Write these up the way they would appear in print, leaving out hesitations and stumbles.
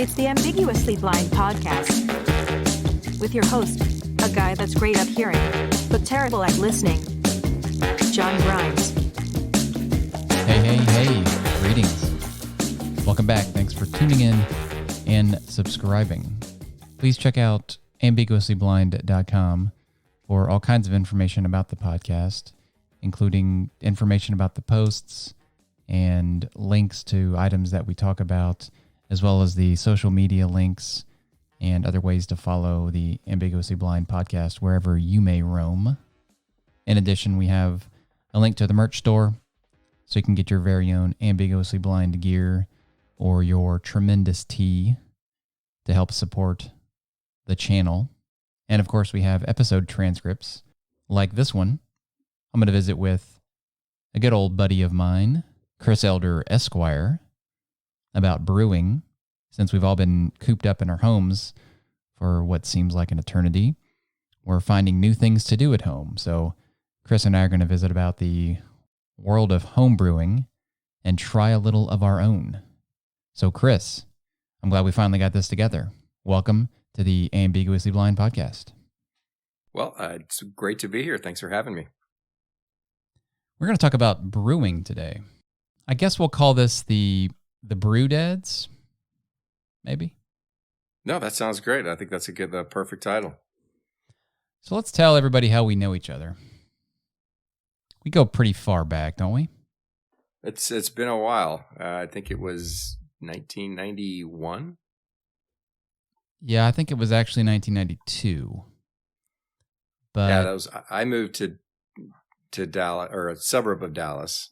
It's the Ambiguously Blind podcast with your host, a guy that's great at hearing, but terrible at listening, John Grimes. Hey, greetings. Welcome back. Thanks for tuning in and subscribing. Please check out ambiguouslyblind.com for all kinds of information about the podcast, including information about the posts and links to items that we talk about, as well as the social media links and other ways to follow the Ambiguously Blind podcast wherever you may roam. In addition, we have a link to the merch store, so you can get your very own Ambiguously Blind gear or your tremendous tea to help support the channel. And of course, we have episode transcripts like this one. I'm going to visit with a good old buddy of mine, Chris Elder Esquire, about brewing, since we've all been cooped up in our homes for what seems like an eternity. We're finding new things to do at home. So Chris and I are going to visit about the world of home brewing and try a little of our own. So Chris, I'm glad we finally got this together. Welcome to the Ambiguously Blind podcast. Well, it's great to be here. Thanks for having me. We're going to talk about brewing today. I guess we'll call this the Brew Dads, maybe? No, that sounds great. I think that's the perfect title. So let's tell everybody how we know each other. We go pretty far back, don't we? It's been a while. I think it was 1991. Yeah, I think it was actually 1992. But yeah, I moved to Dallas, or a suburb of Dallas,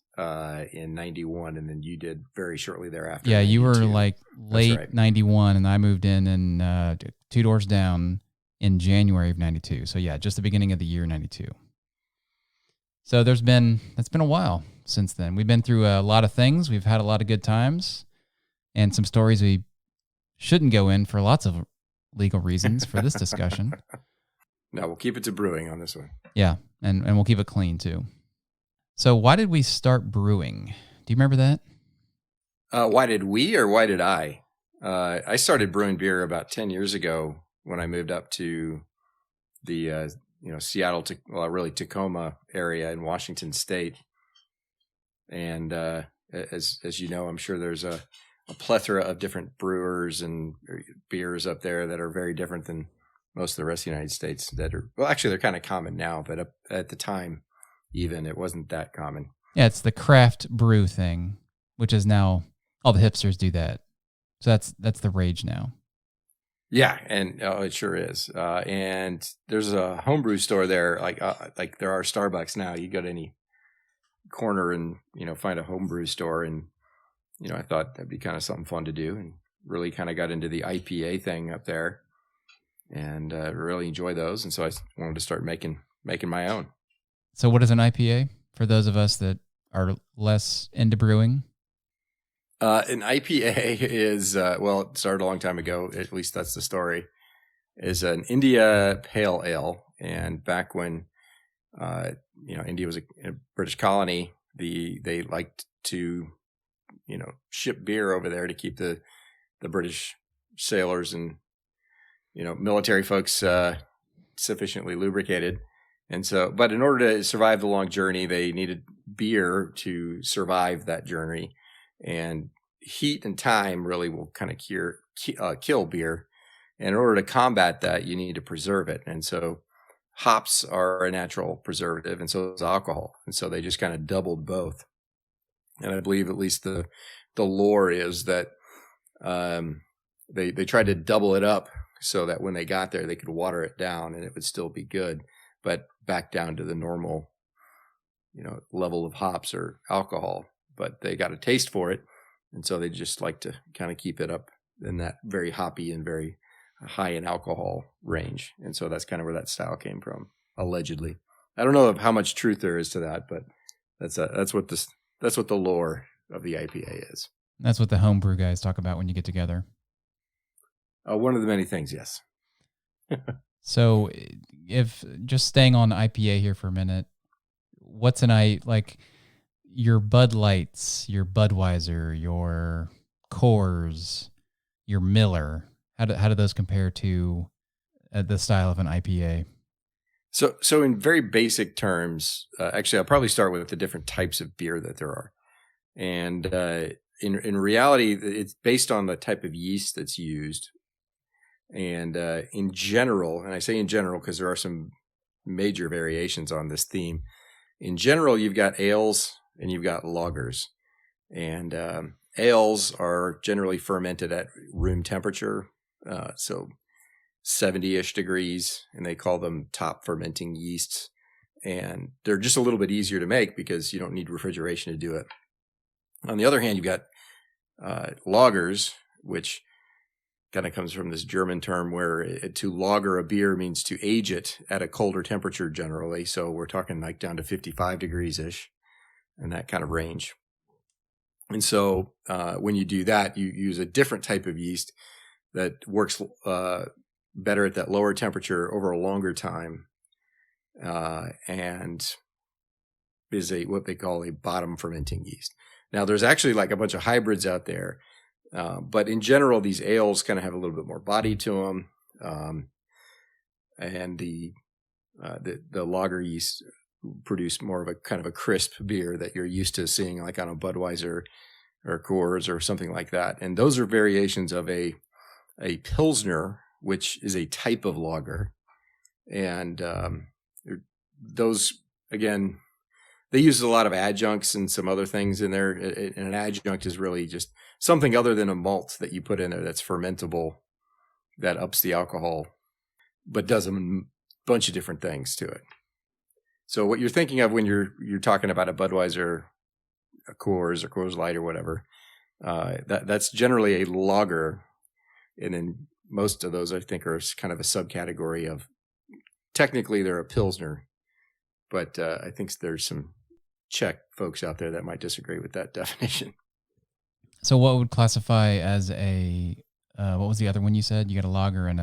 in 91, and then you did very shortly thereafter. Yeah, you were 92. like late right. 91, and I moved in two doors down in January of 92. So yeah, just the beginning of the year 92. So that's been a while since then. We've been through a lot of things. We've had a lot of good times and some stories we shouldn't go in for lots of legal reasons for this discussion. No, we'll keep it to brewing on this one. Yeah, and we'll keep it clean too. So why did we start brewing? Do you remember that? Why did we, or why did I? I started brewing beer about 10 years ago when I moved up to the Seattle, really Tacoma area in Washington State. And as you know, I'm sure there's a plethora of different brewers and beers up there that are very different than most of the rest of the United States. Actually, they're kind of common now, but at the time, even it wasn't that common. Yeah, it's the craft brew thing, which is now all the hipsters do that. So that's the rage now. Yeah, and it sure is. And there's a homebrew store there, like there are Starbucks now. You go to any corner and find a homebrew store, and I thought that'd be kind of something fun to do, and really kind of got into the IPA thing up there, and really enjoy those. And so I wanted to start making my own. So what is an IPA for those of us that are less into brewing? An IPA is, it started a long time ago, at least that's the story, is an India Pale Ale. And back when, India was a British colony, they liked to, ship beer over there to keep the British sailors and, military folks sufficiently lubricated. And so, but in order to survive the long journey, they needed beer to survive that journey. And heat and time really will kind of kill beer. And in order to combat that, you need to preserve it. And so hops are a natural preservative, and so is alcohol. And so they just kind of doubled both. And I believe at least the lore is that they tried to double it up so that when they got there, they could water it down and it would still be good, but back down to the normal, level of hops or alcohol. But they got a taste for it. And so they just like to kind of keep it up in that very hoppy and very high in alcohol range. And so that's kind of where that style came from, allegedly. I don't know how much truth there is to that, but that's what the lore of the IPA is. That's what the homebrew guys talk about when you get together. One of the many things, yes. So if just staying on IPA here for a minute, what's your Bud Lights, your Budweiser, your Coors, your Miller, how do those compare to the style of an IPA? So in very basic terms, actually, I'll probably start with the different types of beer that there are. And in reality, it's based on the type of yeast that's used. And in general, and I say in general because there are some major variations on this theme. In general, you've got ales and you've got lagers. And ales are generally fermented at room temperature, so 70-ish degrees, and they call them top fermenting yeasts. And they're just a little bit easier to make because you don't need refrigeration to do it. On the other hand, you've got lagers, which kind of comes from this German term where to lager a beer means to age it at a colder temperature generally. So we're talking like down to 55 degrees-ish and that kind of range. And so when you do that, you use a different type of yeast that works better at that lower temperature over a longer time, and is what they call a bottom fermenting yeast. Now, there's actually like a bunch of hybrids out there, but in general, these ales kind of have a little bit more body to them, and the lager yeast produce more of a kind of a crisp beer that you're used to seeing like on a Budweiser or Coors or something like that. And those are variations of a Pilsner, which is a type of lager. And those, again, they use a lot of adjuncts and some other things in there. And an adjunct is really just something other than a malt that you put in there that's fermentable, that ups the alcohol, but does a bunch of different things to it. So what you're thinking of when you're talking about a Budweiser, a Coors, or Coors Light, or whatever, that's generally a lager, and then most of those I think are kind of a subcategory of. Technically, they're a Pilsner, but I think there's some Czech folks out there that might disagree with that definition. So, what would classify as a what was the other one you said? You got a lager and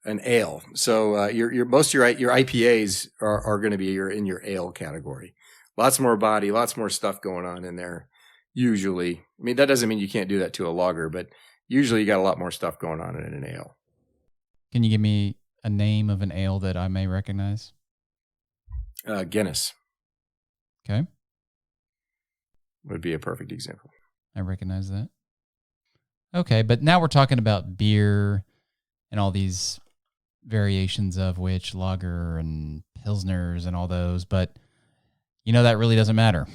an ale. So your most of your IPAs are going to be in your ale category. Lots more body, lots more stuff going on in there. Usually, I mean that doesn't mean you can't do that to a lager, but usually you got a lot more stuff going on in an ale. Can you give me a name of an ale that I may recognize? Guinness. Okay. Would be a perfect example. I recognize that. Okay, but now we're talking about beer and all these variations of which lager and pilsners and all those, but you know that really doesn't matter,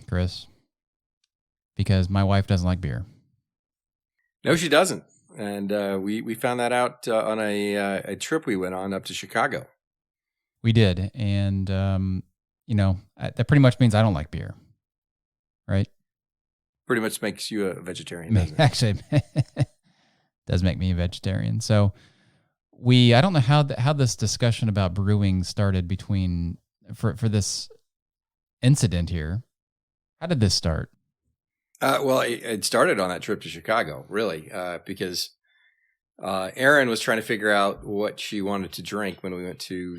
Chris, because my wife doesn't like beer. No, she doesn't, and we found that out on a trip we went on up to Chicago. We did, and that pretty much means I don't like beer, right? Pretty much makes you a vegetarian. Doesn't it? Actually, does make me a vegetarian. So I don't know how this discussion about brewing started for this incident here. How did this start? Well, it started on that trip to Chicago, really, because Erin was trying to figure out what she wanted to drink when we went to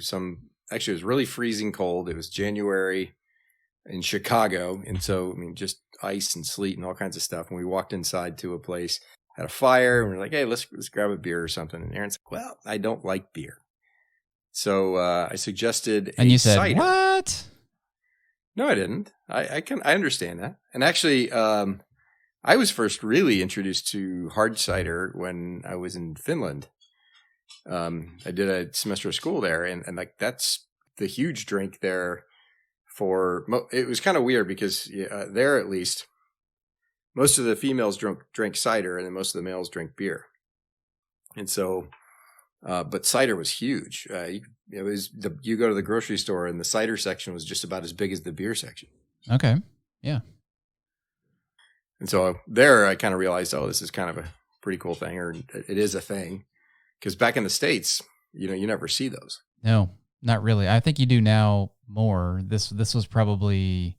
actually it was really freezing cold. It was January in Chicago. And so, I mean, just ice and sleet and all kinds of stuff. And we walked inside to a place, had a fire, and we're like, hey, let's grab a beer or something. And Erin's like, well, I don't like beer. So I suggested and you said, cider. What? No, I didn't. I understand that. And actually, I was first really introduced to hard cider when I was in Finland. I did a semester of school there, and like that's the huge drink there. It was kind of weird because there at least most of the females drink cider, and then most of the males drink beer. And so, but cider was huge. You go to the grocery store, and the cider section was just about as big as the beer section. Okay, yeah. And so there, I kind of realized, this is kind of a pretty cool thing, or it is a thing, because back in the States, you never see those. No, not really. I think you do now more. This was probably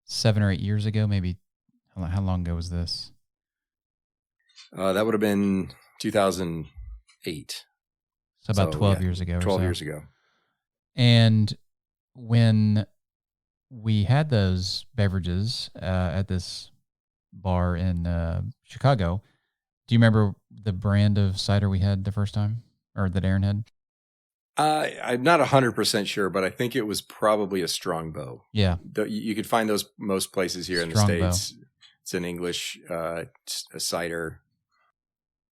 7 or 8 years ago, maybe. How long ago was this? That would have been 2008. So about 12 years ago. 12 years ago. And when we had those beverages at this bar in Chicago, Do you remember the brand of cider we had the first time, or that Aaron had? I'm not 100% sure, but I think it was probably a Strongbow. Yeah. You could find those most places here in the Strongbow. States. It's an English a cider,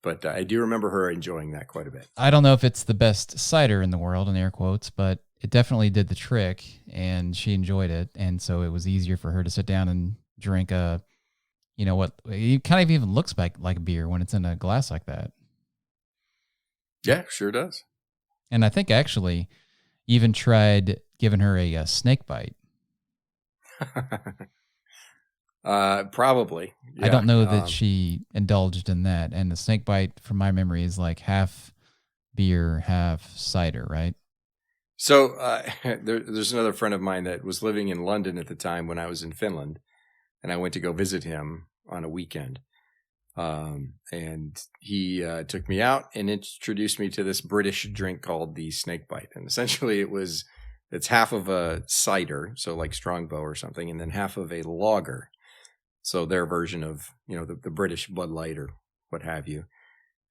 but I do remember her enjoying that quite a bit. I don't know if it's the best cider in the world, in air quotes, but it definitely did the trick, and she enjoyed it, and so it was easier for her to sit down and drink a, what it kind of even looks like beer when it's in a glass like that. Yeah, sure does. And I think actually even tried giving her a snake bite. Probably. Yeah. I don't know that she indulged in that. And the snake bite, from my memory, is like half beer, half cider, right? So there's another friend of mine that was living in London at the time when I was in Finland, and I went to go visit him on a weekend. And he took me out and introduced me to this British drink called the snakebite. And essentially it's half of a cider, so like Strongbow or something, and then half of a lager. So their version of, the British Bud Light or what have you.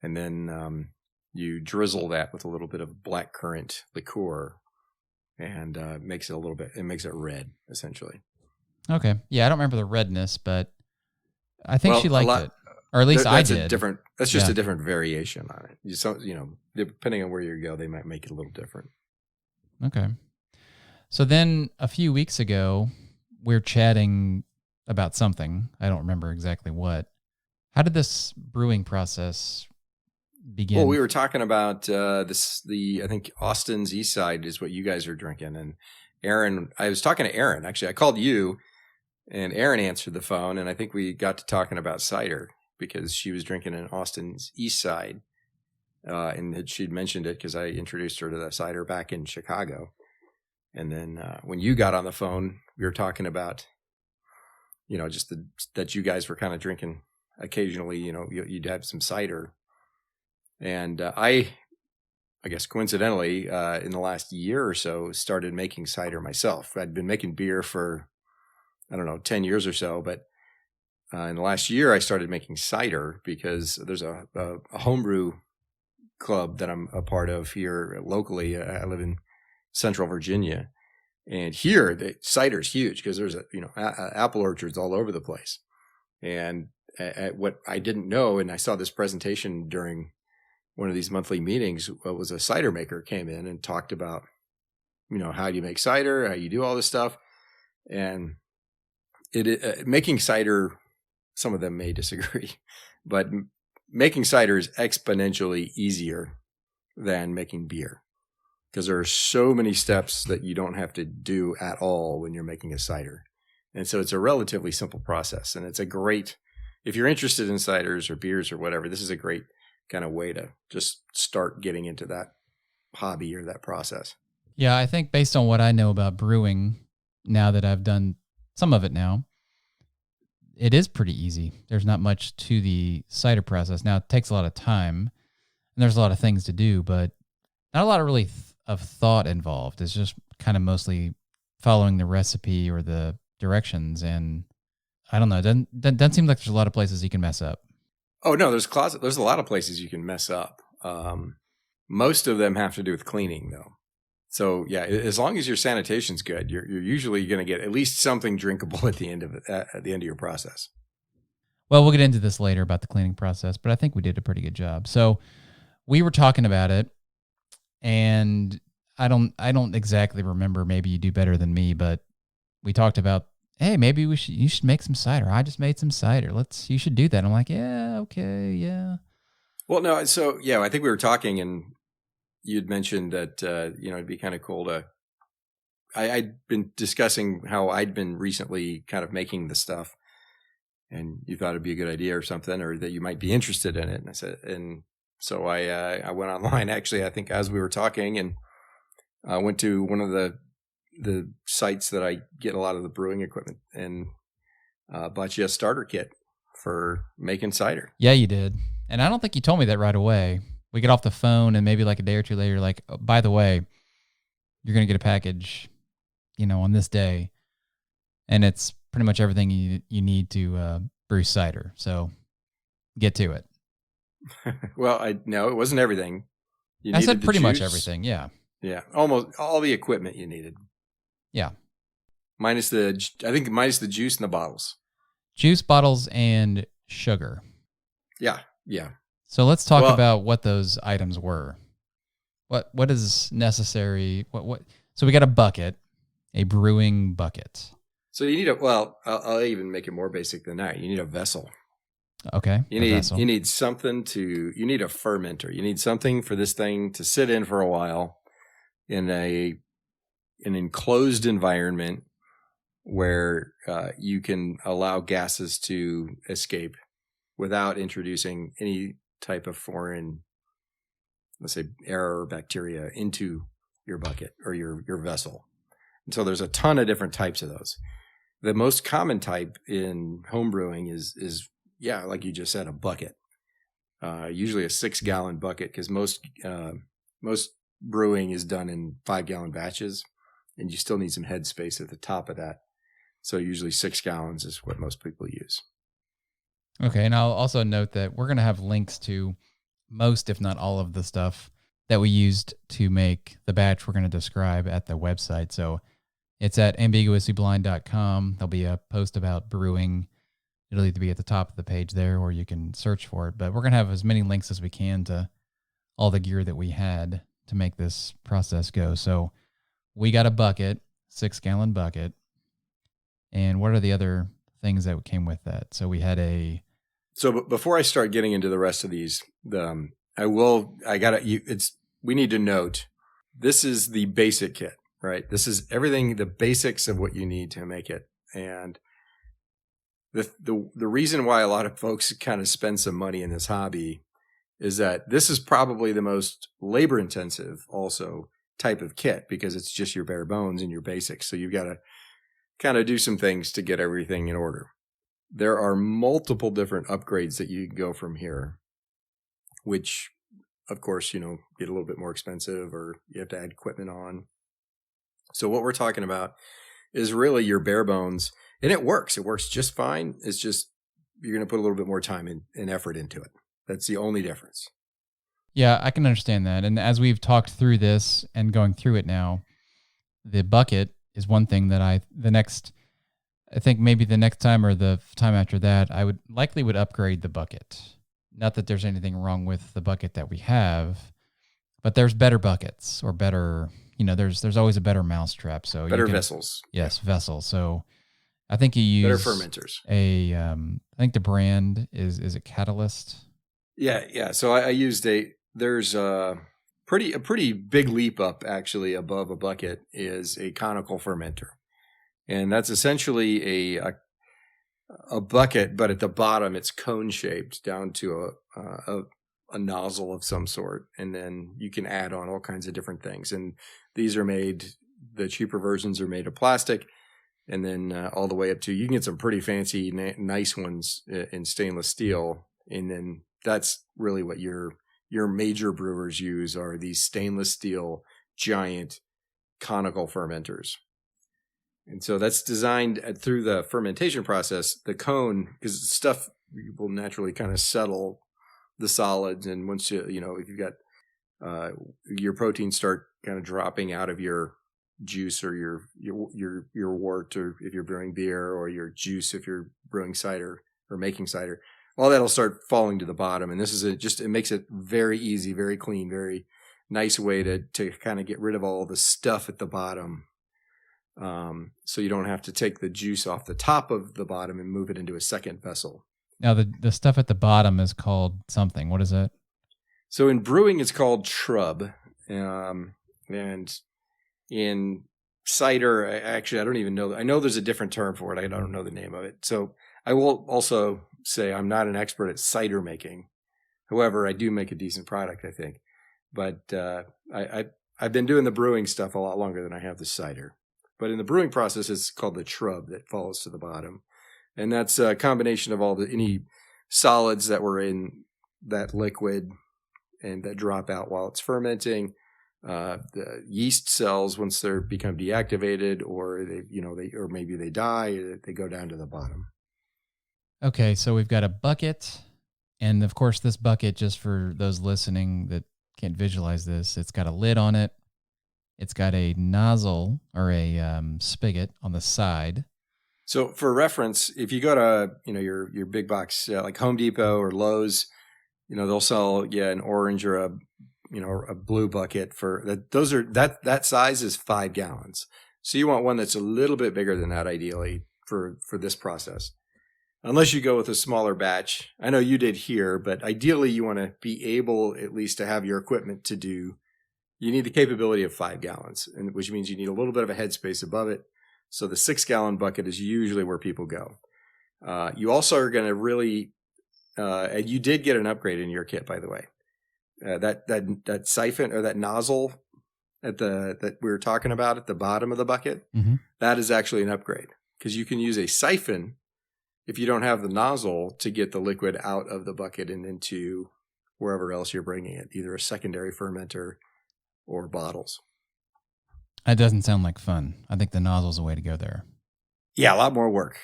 And then you drizzle that with a little bit of blackcurrant liqueur and it makes it red, essentially. Okay. Yeah, I don't remember the redness, but I think she liked it. Or at least I did. That's just a different variation on it. Depending on where you go, they might make it a little different. Okay. So then a few weeks ago, we're chatting about something. I don't remember exactly what. How did this brewing process begin? Well, we were talking about I think Austin's East Side is what you guys are drinking. And I was talking to Aaron. Actually, I called you, and Aaron answered the phone, and I think we got to talking about cider, because she was drinking in Austin's East Side, and she'd mentioned it because I introduced her to that cider back in Chicago. And then when you got on the phone, we were talking about, just that you guys were kind of drinking occasionally. You'd have some cider, and I guess coincidentally, in the last year or so, started making cider myself. I'd been making beer for 10 years or so, but in the last year, I started making cider because there's a homebrew club that I'm a part of here locally. I live in Central Virginia, and here the cider's huge because there's apple orchards all over the place. And what I didn't know, and I saw this presentation during one of these monthly meetings, was a cider maker came in and talked about, how do you make cider, how you do all this stuff, and making cider. Some of them may disagree, but making cider is exponentially easier than making beer because there are so many steps that you don't have to do at all when you're making a cider. And so it's a relatively simple process. And it's if you're interested in ciders or beers or whatever, this is a great kind of way to just start getting into that hobby or that process. Yeah, I think based on what I know about brewing, now that I've done some of it now, it is pretty easy. There's not much to the cider process. Now, it takes a lot of time, and there's a lot of things to do, but not a lot of really of thought involved. It's just kind of mostly following the recipe or the directions, and I don't know. It doesn't seem like there's a lot of places you can mess up. Oh, no, there's a lot of places you can mess up. Most of them have to do with cleaning, though. So yeah, as long as your sanitation's good, you're usually going to get at least something drinkable at the end of your process. Well, we'll get into this later about the cleaning process, but I think we did a pretty good job. So we were talking about it, and I don't exactly remember. Maybe you do better than me, but we talked about, hey, maybe you should make some cider. I just made some cider. You should do that. I'm like, yeah, okay, yeah. Well, no, so yeah, I think we were talking, and you'd mentioned that, it'd be kind of cool to, I'd been discussing how I'd been recently kind of making the stuff, and you thought it'd be a good idea or something, or that you might be interested in it. And I said, and so I went online actually, I think as we were talking, and I went to one of the sites that I get a lot of the brewing equipment, and bought you a starter kit for making cider. Yeah, you did. And I don't think you told me that right away. We get off the phone, and maybe like a day or two later, like, oh, by the way, you're going to get a package, on this day. And it's pretty much everything you need to brew cider. So get to it. Well, no, it wasn't everything. I said the pretty much juice. everything. Yeah. Yeah, almost all the equipment you needed. Yeah. Minus the juice and the bottles. Juice bottles and sugar. Yeah, yeah. So let's talk about what those items were. What is necessary? What? So we got a bucket, a brewing bucket. So you need I'll even make it more basic than that. You need a vessel. Okay. You need something you need a fermenter. You need something for this thing to sit in for a while in an enclosed environment where you can allow gases to escape without introducing any type of foreign, let's say, air or bacteria into your bucket or your vessel. And so there's a ton of different types of those. The most common type in home brewing is like you just said, a bucket. Usually a 6-gallon bucket, because most brewing is done in 5-gallon batches, and you still need some head space at the top of that. So usually 6 gallons is what most people use. Okay, and I'll also note that we're going to have links to most, if not all, of the stuff that we used to make the batch we're going to describe at the website. So it's at ambiguouslyblind.com. There'll be a post about brewing. It'll either be at the top of the page there, or you can search for it. But we're going to have as many links as we can to all the gear that we had to make this process go. So we got a bucket, 6-gallon bucket. And what are the other things that came with that? So we had So before I start getting into the rest of these, we need to note, this is the basic kit, right? This is everything, the basics of what you need to make it. And the reason why a lot of folks kind of spend some money in this hobby is that this is probably the most labor intensive also type of kit, because it's just your bare bones and your basics. So you've got to kind of do some things to get everything in order. There are multiple different upgrades that you can go from here, which of course, get a little bit more expensive, or you have to add equipment on. So what we're talking about is really your bare bones, and it works. It works just fine. It's just, you're going to put a little bit more time and effort into it. That's the only difference. Yeah, I can understand that. And as we've talked through this and going through it now, the bucket is one thing that I think maybe the next time or the time after that, I would upgrade the bucket. Not that there's anything wrong with the bucket that we have, but there's better buckets, or better, there's always a better mousetrap. So better vessels. Yes, vessels. So I think you use better fermenters. I think the brand is it Catalyst? Yeah. So I used there's a pretty big leap up actually above a bucket is a conical fermenter. And that's essentially a bucket, but at the bottom it's cone shaped down to a nozzle of some sort, and then you can add on all kinds of different things. And these are the cheaper versions are made of plastic, and then all the way up to, you can get some pretty fancy, nice ones in stainless steel, and then that's really what your major brewers use, are these stainless steel giant conical fermenters. And so that's designed through the fermentation process, the cone, because stuff will naturally kind of settle the solids. And once if you've got your proteins start kind of dropping out of your juice, or your wort, or if you're brewing beer, or your juice if you're brewing cider or making cider, all that'll start falling to the bottom. And this is it makes it very easy, very clean, very nice way to kind of get rid of all the stuff at the bottom. So you don't have to take the juice off the top of the bottom and move it into a second vessel. Now the stuff at the bottom is called something. What is it? So in brewing, it's called shrub. And in cider, I don't even know. I know there's a different term for it. I don't know the name of it. So I will also say I'm not an expert at cider making. However, I do make a decent product, I think. But I've been doing the brewing stuff a lot longer than I have the cider. But in the brewing process, it's called the shrub that falls to the bottom. And that's a combination of any solids that were in that liquid and that drop out while it's fermenting. The yeast cells, once they become deactivated, or or maybe they die, they go down to the bottom. Okay, so we've got a bucket, And of course, this bucket, just for those listening that can't visualize this, it's got a lid on it. It's got a nozzle or a spigot on the side. So for reference, if you go to your big box like Home Depot or Lowe's, they'll sell an orange or a blue bucket for that. Those are that size is 5 gallons. So you want one that's a little bit bigger than that, ideally for this process. Unless you go with a smaller batch. I know you did here, but ideally you want to be able at least to have your equipment to do. You need the capability of 5 gallons, which means you need a little bit of a headspace above it. So the 6-gallon bucket is usually where people go. You also are going to really, and you did get an upgrade in your kit, by the way. That siphon or that nozzle that we were talking about at the bottom of the bucket, that is actually an upgrade because you can use a siphon if you don't have the nozzle to get the liquid out of the bucket and into wherever else you're bringing it, either a secondary fermenter or bottles. That doesn't sound like fun. I think the nozzle's a way to go there. Yeah, a lot more work.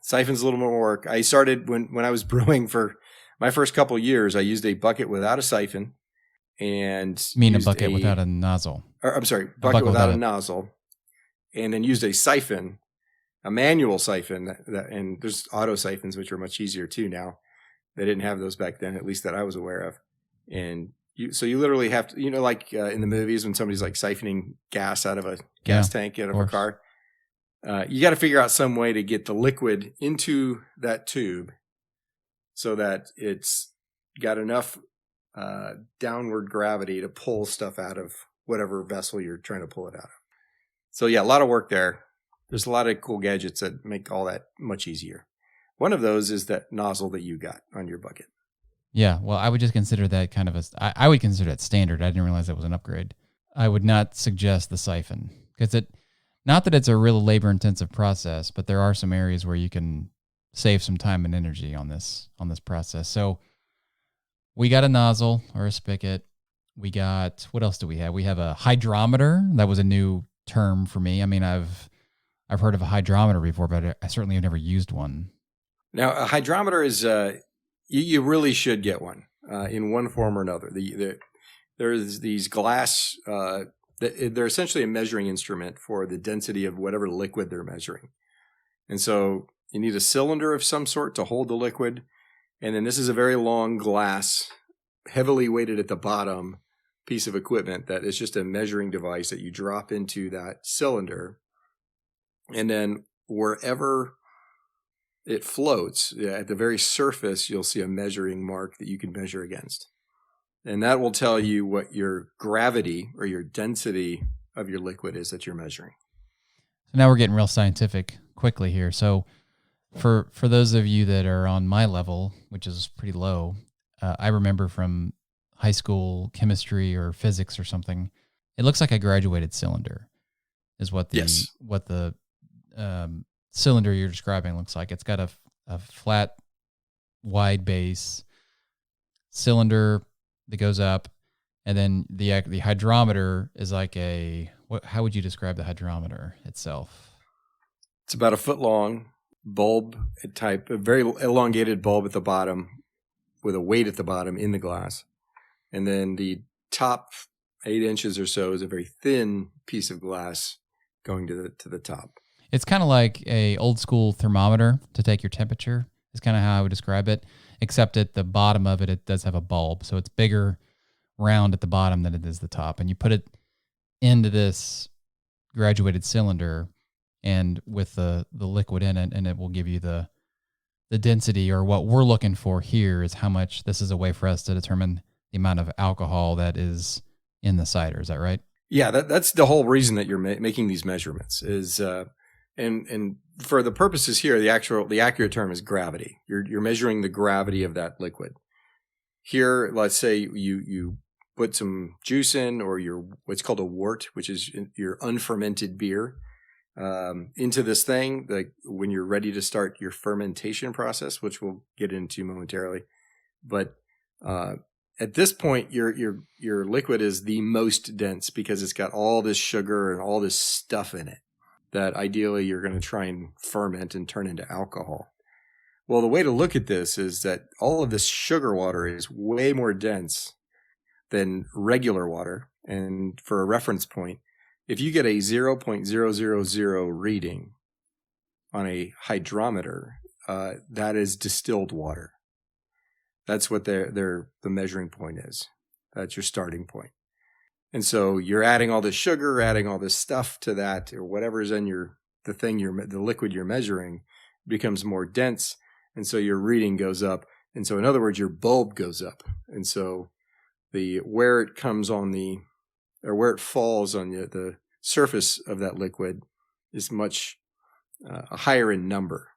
Siphon's a little more work. I started when I was brewing for my first couple of years, I used a bucket without a siphon. And you mean a bucket without a nozzle? I'm sorry, bucket without a nozzle. And then used a siphon, a manual siphon, and there's auto siphons, which are much easier too now. They didn't have those back then, at least that I was aware of. And so you literally have to, like in the movies when somebody's like siphoning gas out of a gas tank out of a car, you got to figure out some way to get the liquid into that tube so that it's got enough downward gravity to pull stuff out of whatever vessel you're trying to pull it out of. So yeah, a lot of work there. There's a lot of cool gadgets that make all that much easier. One of those is that nozzle that you got on your bucket. Yeah, well, I would just consider that kind of I would consider that standard. I didn't realize that was an upgrade. I would not suggest the siphon because not that it's a real labor-intensive process, but there are some areas where you can save some time and energy on this process. So we got a nozzle or a spigot. We got, what else do we have? We have a hydrometer. That was a new term for me. I mean, I've heard of a hydrometer before, but I certainly have never used one. Now, a hydrometer is you really should get one in one form or another. There's these glass. They're essentially a measuring instrument for the density of whatever liquid they're measuring, and so you need a cylinder of some sort to hold the liquid, and then this is a very long glass, heavily weighted at the bottom piece of equipment that is just a measuring device that you drop into that cylinder, and then wherever it floats, at the very surface, you'll see a measuring mark that you can measure against. And that will tell you what your gravity or your density of your liquid is that you're measuring. So now we're getting real scientific quickly here. So for those of you that are on my level, which is pretty low, I remember from high school chemistry or physics or something, it looks like a graduated cylinder is what the cylinder you're describing looks like. It's got a flat, wide base cylinder that goes up, and then the hydrometer is like how would you describe the hydrometer itself? It's about 1 foot long bulb type, a very elongated bulb at the bottom with a weight at the bottom in the glass. And then the top 8 inches or so is a very thin piece of glass going to the top. It's kind of like a old school thermometer to take your temperature is kind of how I would describe it, except at the bottom of it does have a bulb. So it's bigger, round at the bottom than it is the top. And you put it into this graduated cylinder and with the liquid in it, and it will give you the density, or what we're looking for here is how much. This is a way for us to determine the amount of alcohol that is in the cider. Is that right? Yeah, that's the whole reason that you're making these measurements is, and for the purposes here, the accurate term is gravity. You're measuring the gravity of that liquid. Here, let's say you put some juice in, or what's called a wort, which is your unfermented beer, into this thing. Like when you're ready to start your fermentation process, which we'll get into momentarily, but at this point, your liquid is the most dense because it's got all this sugar and all this stuff in it that ideally you're going to try and ferment and turn into alcohol. Well, the way to look at this is that all of this sugar water is way more dense than regular water. And for a reference point, if you get a 0.000 reading on a hydrometer, that is distilled water. That's what the measuring point is. That's your starting point. And so you're adding all this sugar, adding all this stuff to that, or whatever's in the liquid you're measuring becomes more dense. And so your reading goes up. And so in other words, your bulb goes up. And so where it falls on the surface of that liquid is much higher in number.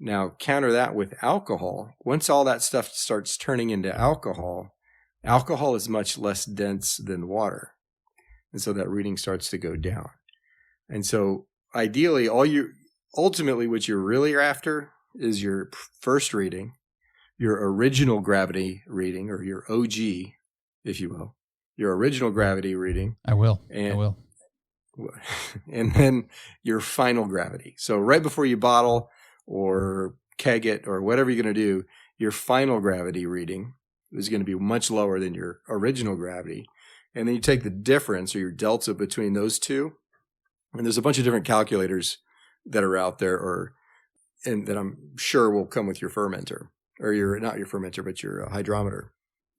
Now counter that with alcohol. Once all that stuff starts turning into alcohol is much less dense than water. And so that reading starts to go down. And so ideally, ultimately what you're really after is your first reading, your original gravity reading, or your OG, if you will, your original gravity reading. I will. And then your final gravity. So right before you bottle or keg it or whatever you're going to do, your final gravity reading is going to be much lower than your original gravity. And then you take the difference or your delta between those two. And there's a bunch of different calculators that are out there and that I'm sure will come with your fermenter, or not your fermenter, but your hydrometer,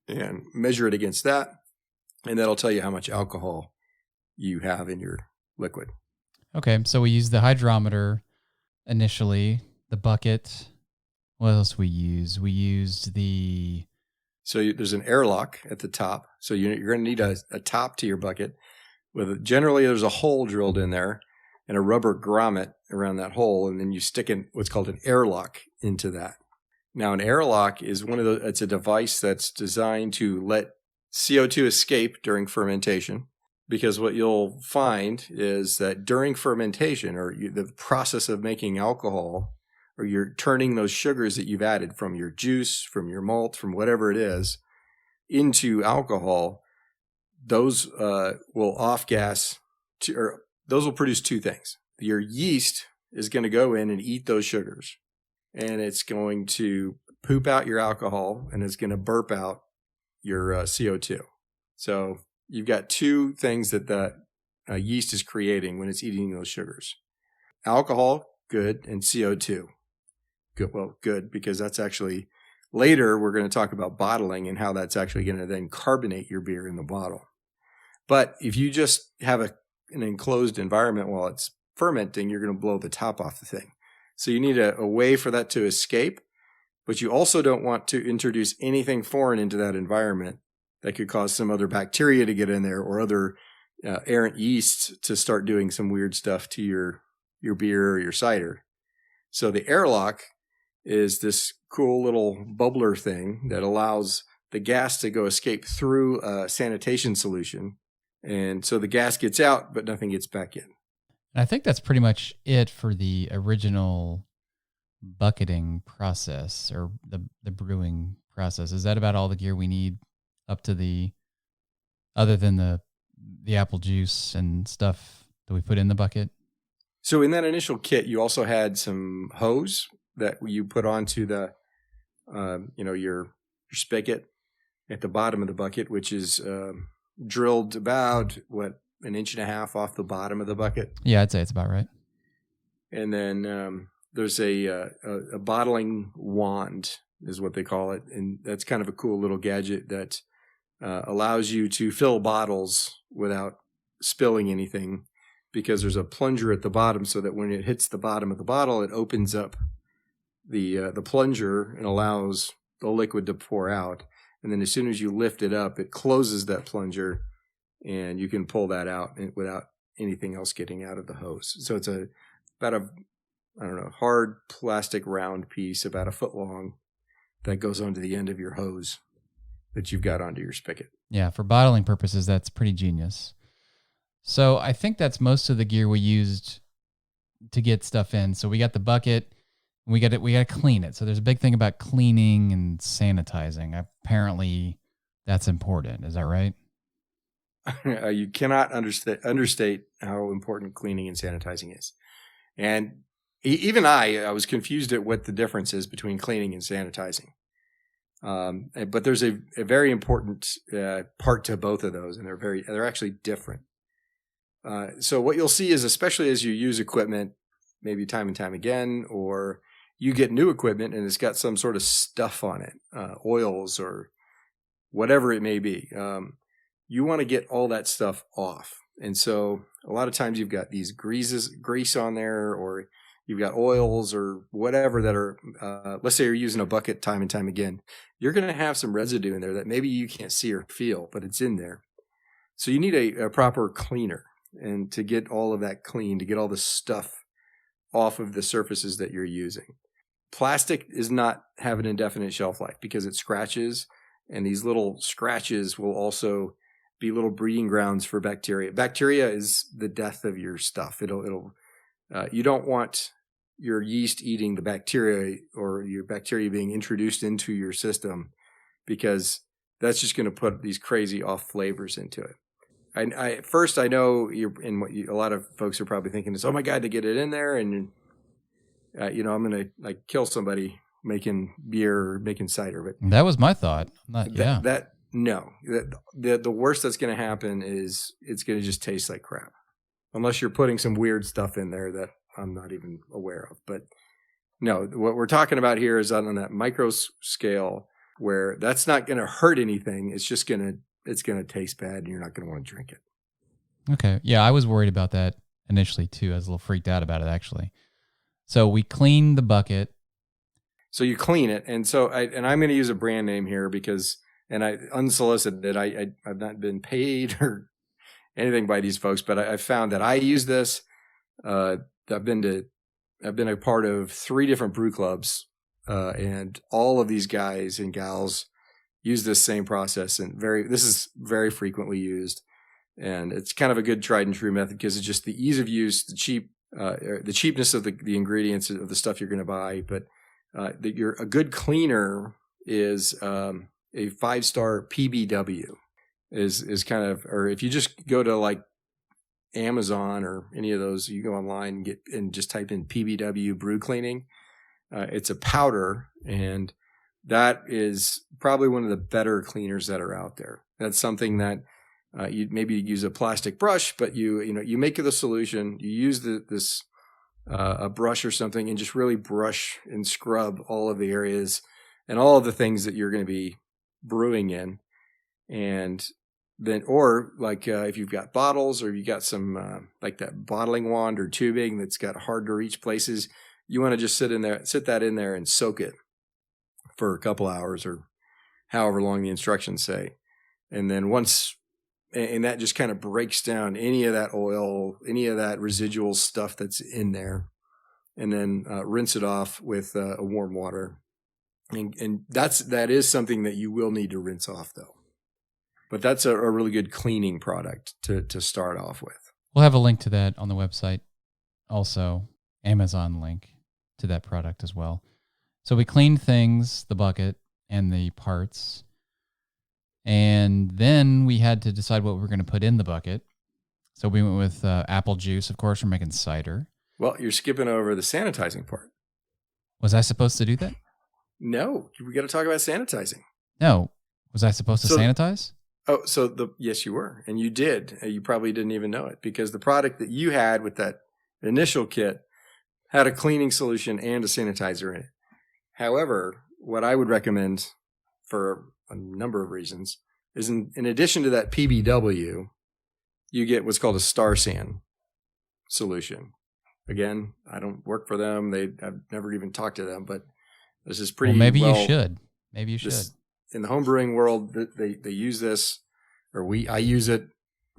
and measure it against that. And that'll tell you how much alcohol you have in your liquid. Okay. So we use the hydrometer initially, the bucket. What else we use? We used there's an airlock at the top. So you're going to need a top to your bucket. Generally, there's a hole drilled in there and a rubber grommet around that hole, and then you stick in what's called an airlock into that. Now, an airlock is it's a device that's designed to let CO2 escape during fermentation, because what you'll find is that during fermentation, or the process of making alcohol, or you're turning those sugars that you've added from your juice, from your malt, from whatever it is, into alcohol, those will off-gas, those will produce two things. Your yeast is going to go in and eat those sugars, and it's going to poop out your alcohol, and it's going to burp out your CO2. So you've got two things that yeast is creating when it's eating those sugars. Alcohol, good, and CO2. Good, because that's actually, later we're going to talk about bottling and how that's actually going to then carbonate your beer in the bottle. But if you just have an enclosed environment while it's fermenting, you're going to blow the top off the thing. So you need a way for that to escape, but you also don't want to introduce anything foreign into that environment that could cause some other bacteria to get in there, or other errant yeasts to start doing some weird stuff to your beer or your cider. So the airlock is this cool little bubbler thing that allows the gas to escape through a sanitation solution. And so the gas gets out, but nothing gets back in. And I think that's pretty much it for the original bucketing process, or the brewing process. Is that about all the gear we need up to other than the apple juice and stuff that we put in the bucket? So in that initial kit, you also had some hose that you put onto your spigot at the bottom of the bucket, which is drilled about an inch and a half off the bottom of the bucket. Yeah, I'd say it's about right. And then there's a bottling wand, is what they call it, and that's kind of a cool little gadget that allows you to fill bottles without spilling anything, because there's a plunger at the bottom, so that when it hits the bottom of the bottle, it opens up the plunger and allows the liquid to pour out. And then as soon as you lift it up, it closes that plunger, and you can pull that out without anything else getting out of the hose. So it's about a hard plastic round piece about a foot long that goes onto the end of your hose that you've got onto your spigot. Yeah, for bottling purposes, that's pretty genius. So I think that's most of the gear we used to get stuff in. So we got the bucket. We got to clean it. So there's a big thing about cleaning and sanitizing. Apparently, that's important. Is that right? You cannot understate how important cleaning and sanitizing is. And even I was confused at what the difference is between cleaning and sanitizing. But there's a very important part to both of those, and they're actually different. So what you'll see is, especially as you use equipment, maybe time and time again, or you get new equipment and it's got some sort of stuff on it, oils or whatever it may be. You want to get all that stuff off. And so a lot of times you've got these grease on there, or you've got oils or whatever that are, let's say you're using a bucket time and time again. You're going to have some residue in there that maybe you can't see or feel, but it's in there. So you need a proper cleaner, and to get all of that clean, to get all the stuff off of the surfaces that you're using. Plastic does not have an indefinite shelf life because it scratches, and these little scratches will also be little breeding grounds for bacteria. Bacteria is the death of your stuff. You don't want your yeast eating the bacteria, or your bacteria being introduced into your system, because that's just going to put these crazy off flavors into it. First, I know a lot of folks are probably thinking is, oh my God, to get it in there, and I'm going to kill somebody making beer or making cider. But that was my thought. The worst that's going to happen is it's going to just taste like crap, unless you're putting some weird stuff in there that I'm not even aware of. But no, what we're talking about here is on that micro scale, where that's not going to hurt anything. It's just it's going to taste bad, and you're not going to want to drink it. Okay. Yeah, I was worried about that initially too. I was a little freaked out about it, actually. So we clean the bucket. So you clean it. And so I'm going to use a brand name here I unsolicited, I've not been paid or anything by these folks, but I found that I use this. I've been a part of 3 different brew clubs, and all of these guys and gals use this same process, and this is very frequently used, and it's kind of a good tried and true method because it's just the ease of use, the cheapness of the ingredients of the stuff you're going to buy. But a good cleaner is a 5-star PBW is kind of, or if you just go to like Amazon or any of those, you go online and just type in PBW brew cleaning. It's a powder, and that is probably one of the better cleaners that are out there. That's something that you maybe use a plastic brush, but you make the solution, you use a brush or something, and just really brush and scrub all of the areas and all of the things that you're going to be brewing in. And then, or like if you've got bottles, or you got some like that bottling wand or tubing that's got hard to reach places, you want to just sit that in there and soak it for a couple hours or however long the instructions say. And then and that just kind of breaks down any of that oil, any of that residual stuff that's in there, and then rinse it off with warm water. And that is something that you will need to rinse off though. But that's a really good cleaning product to start off with. We'll have a link to that on the website. Also, Amazon link to that product as well. So we cleaned things, the bucket and the parts, and then we had to decide what we were going to put in the bucket. So we went with apple juice, of course. We're making cider. Well, you're skipping over the sanitizing part. Was I supposed to do that? No, we got to talk about sanitizing. No. Was I supposed to sanitize? Oh, yes, you were. And you did. You probably didn't even know it, because the product that you had with that initial kit had a cleaning solution and a sanitizer in it. However, what I would recommend for a number of reasons is in addition to that PBW, you get what's called a Star San solution. Again, I don't work for them. I've never even talked to them, but this is pretty. Well, maybe you should. Maybe you should. In the home brewing world, they use this, or I use it.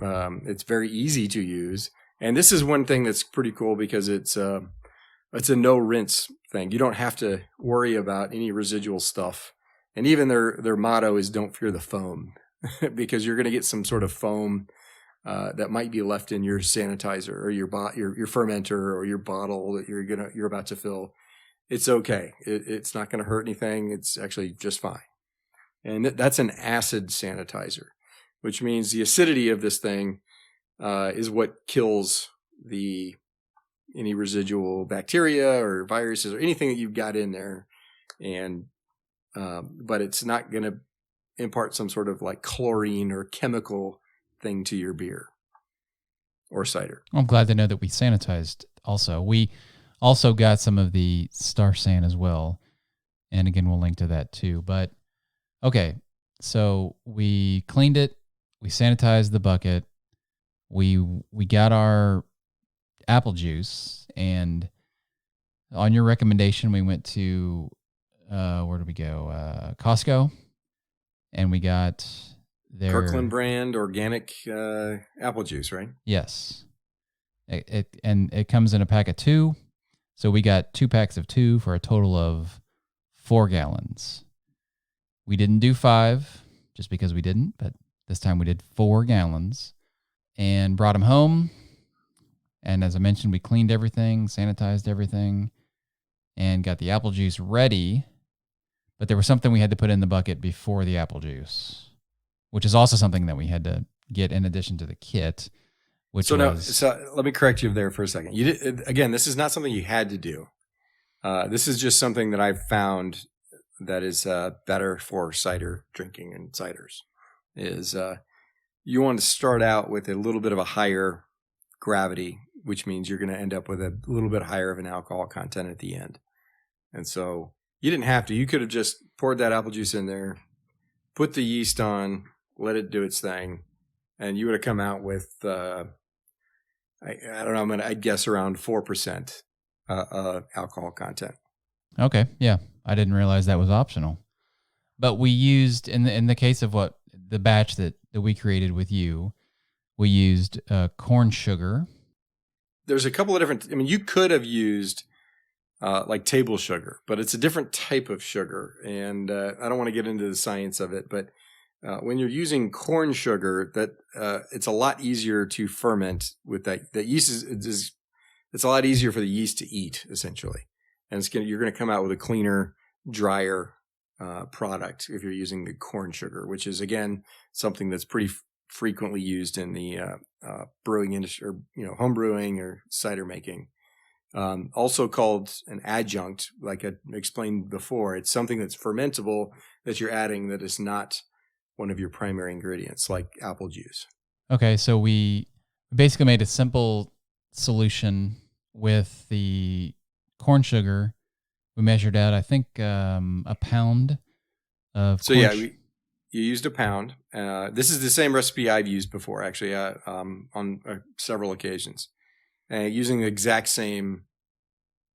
It's very easy to use, and this is one thing that's pretty cool because it's a no rinse thing. You don't have to worry about any residual stuff, and even their motto is "Don't fear the foam," because you're going to get some sort of foam that might be left in your sanitizer or your fermenter or your bottle that you're about to fill. It's okay. It's not going to hurt anything. It's actually just fine. And that's an acid sanitizer, which means the acidity of this thing is what kills the any residual bacteria or viruses or anything that you've got in there. And but it's not going to impart some sort of like chlorine or chemical thing to your beer or cider. I'm glad to know that we sanitized also. We also got some of the Star San as well. And again, we'll link to that too. But okay, so we cleaned it. We sanitized the bucket. We got our apple juice. And on your recommendation, we went to, where did we go? Costco. And we got their Kirkland brand organic apple juice, right? Yes. It comes in a pack of 2. So we got 2 packs of 2 for a total of 4 gallons. We didn't do 5 just because we didn't, but this time we did 4 gallons and brought them home. And as I mentioned, we cleaned everything, sanitized everything, and got the apple juice ready. But there was something we had to put in the bucket before the apple juice, which is also something that we had to get in addition to the kit. So let me correct you there for a second. You did, again, this is not something you had to do. This is just something that I've found that is better for cider drinking and ciders. Is you want to start out with a little bit of a higher gravity, which means you're going to end up with a little bit higher of an alcohol content at the end. And so you didn't have to. You could have just poured that apple juice in there, put the yeast on, let it do its thing, and you would have come out with I don't know. I'd guess around 4% alcohol content. Okay, yeah, I didn't realize that was optional. But we used in the case of what the batch that we created with you, we used corn sugar. There's a couple of different. I mean, you could have used like table sugar, but it's a different type of sugar, and I don't want to get into the science of it, but when you're using corn sugar, that it's a lot easier to ferment with that. The yeast it's a lot easier for the yeast to eat essentially, and you're going to come out with a cleaner, drier product if you're using the corn sugar, which is again something that's pretty frequently used in the brewing industry, or home brewing or cider making. Also called an adjunct, like I explained before. It's something that's fermentable that you're adding that is not one of your primary ingredients, like apple juice. Okay, so we basically made a simple solution with the corn sugar. We measured out, I think, a pound of So you used a pound. This is the same recipe I've used before, actually, on several occasions. Using the exact same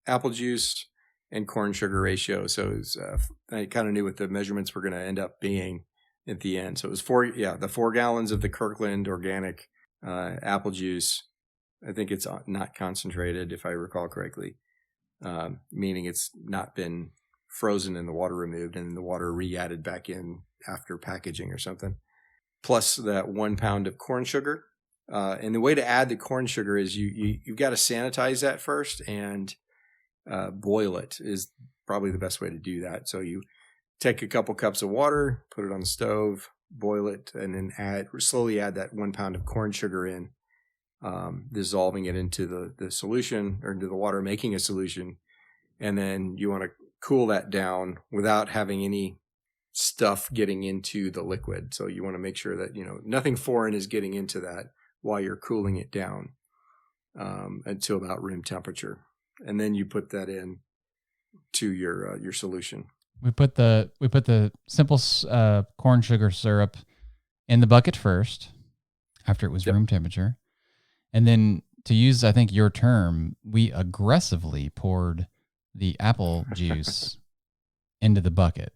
apple juice and corn sugar ratio. So I kind of knew what the measurements were going to end up being at the end. So it was 4 gallons of the Kirkland organic apple juice. I think it's not concentrated, if I recall correctly, meaning it's not been frozen and the water removed and the water re-added back in after packaging or something. Plus that 1 pound of corn sugar. And the way to add the corn sugar is you've got to sanitize that first and boil it is probably the best way to do that. So you take a couple cups of water, put it on the stove, boil it, and then slowly add that 1 pound of corn sugar in, dissolving it into the solution or into the water, making a solution. And then you want to cool that down without having any stuff getting into the liquid. So you want to make sure that, nothing foreign is getting into that while you're cooling it down until about room temperature. And then you put that in to your solution. We put the simple corn sugar syrup in the bucket first, after it was room temperature, and then, to use I think your term, we aggressively poured the apple juice into the bucket.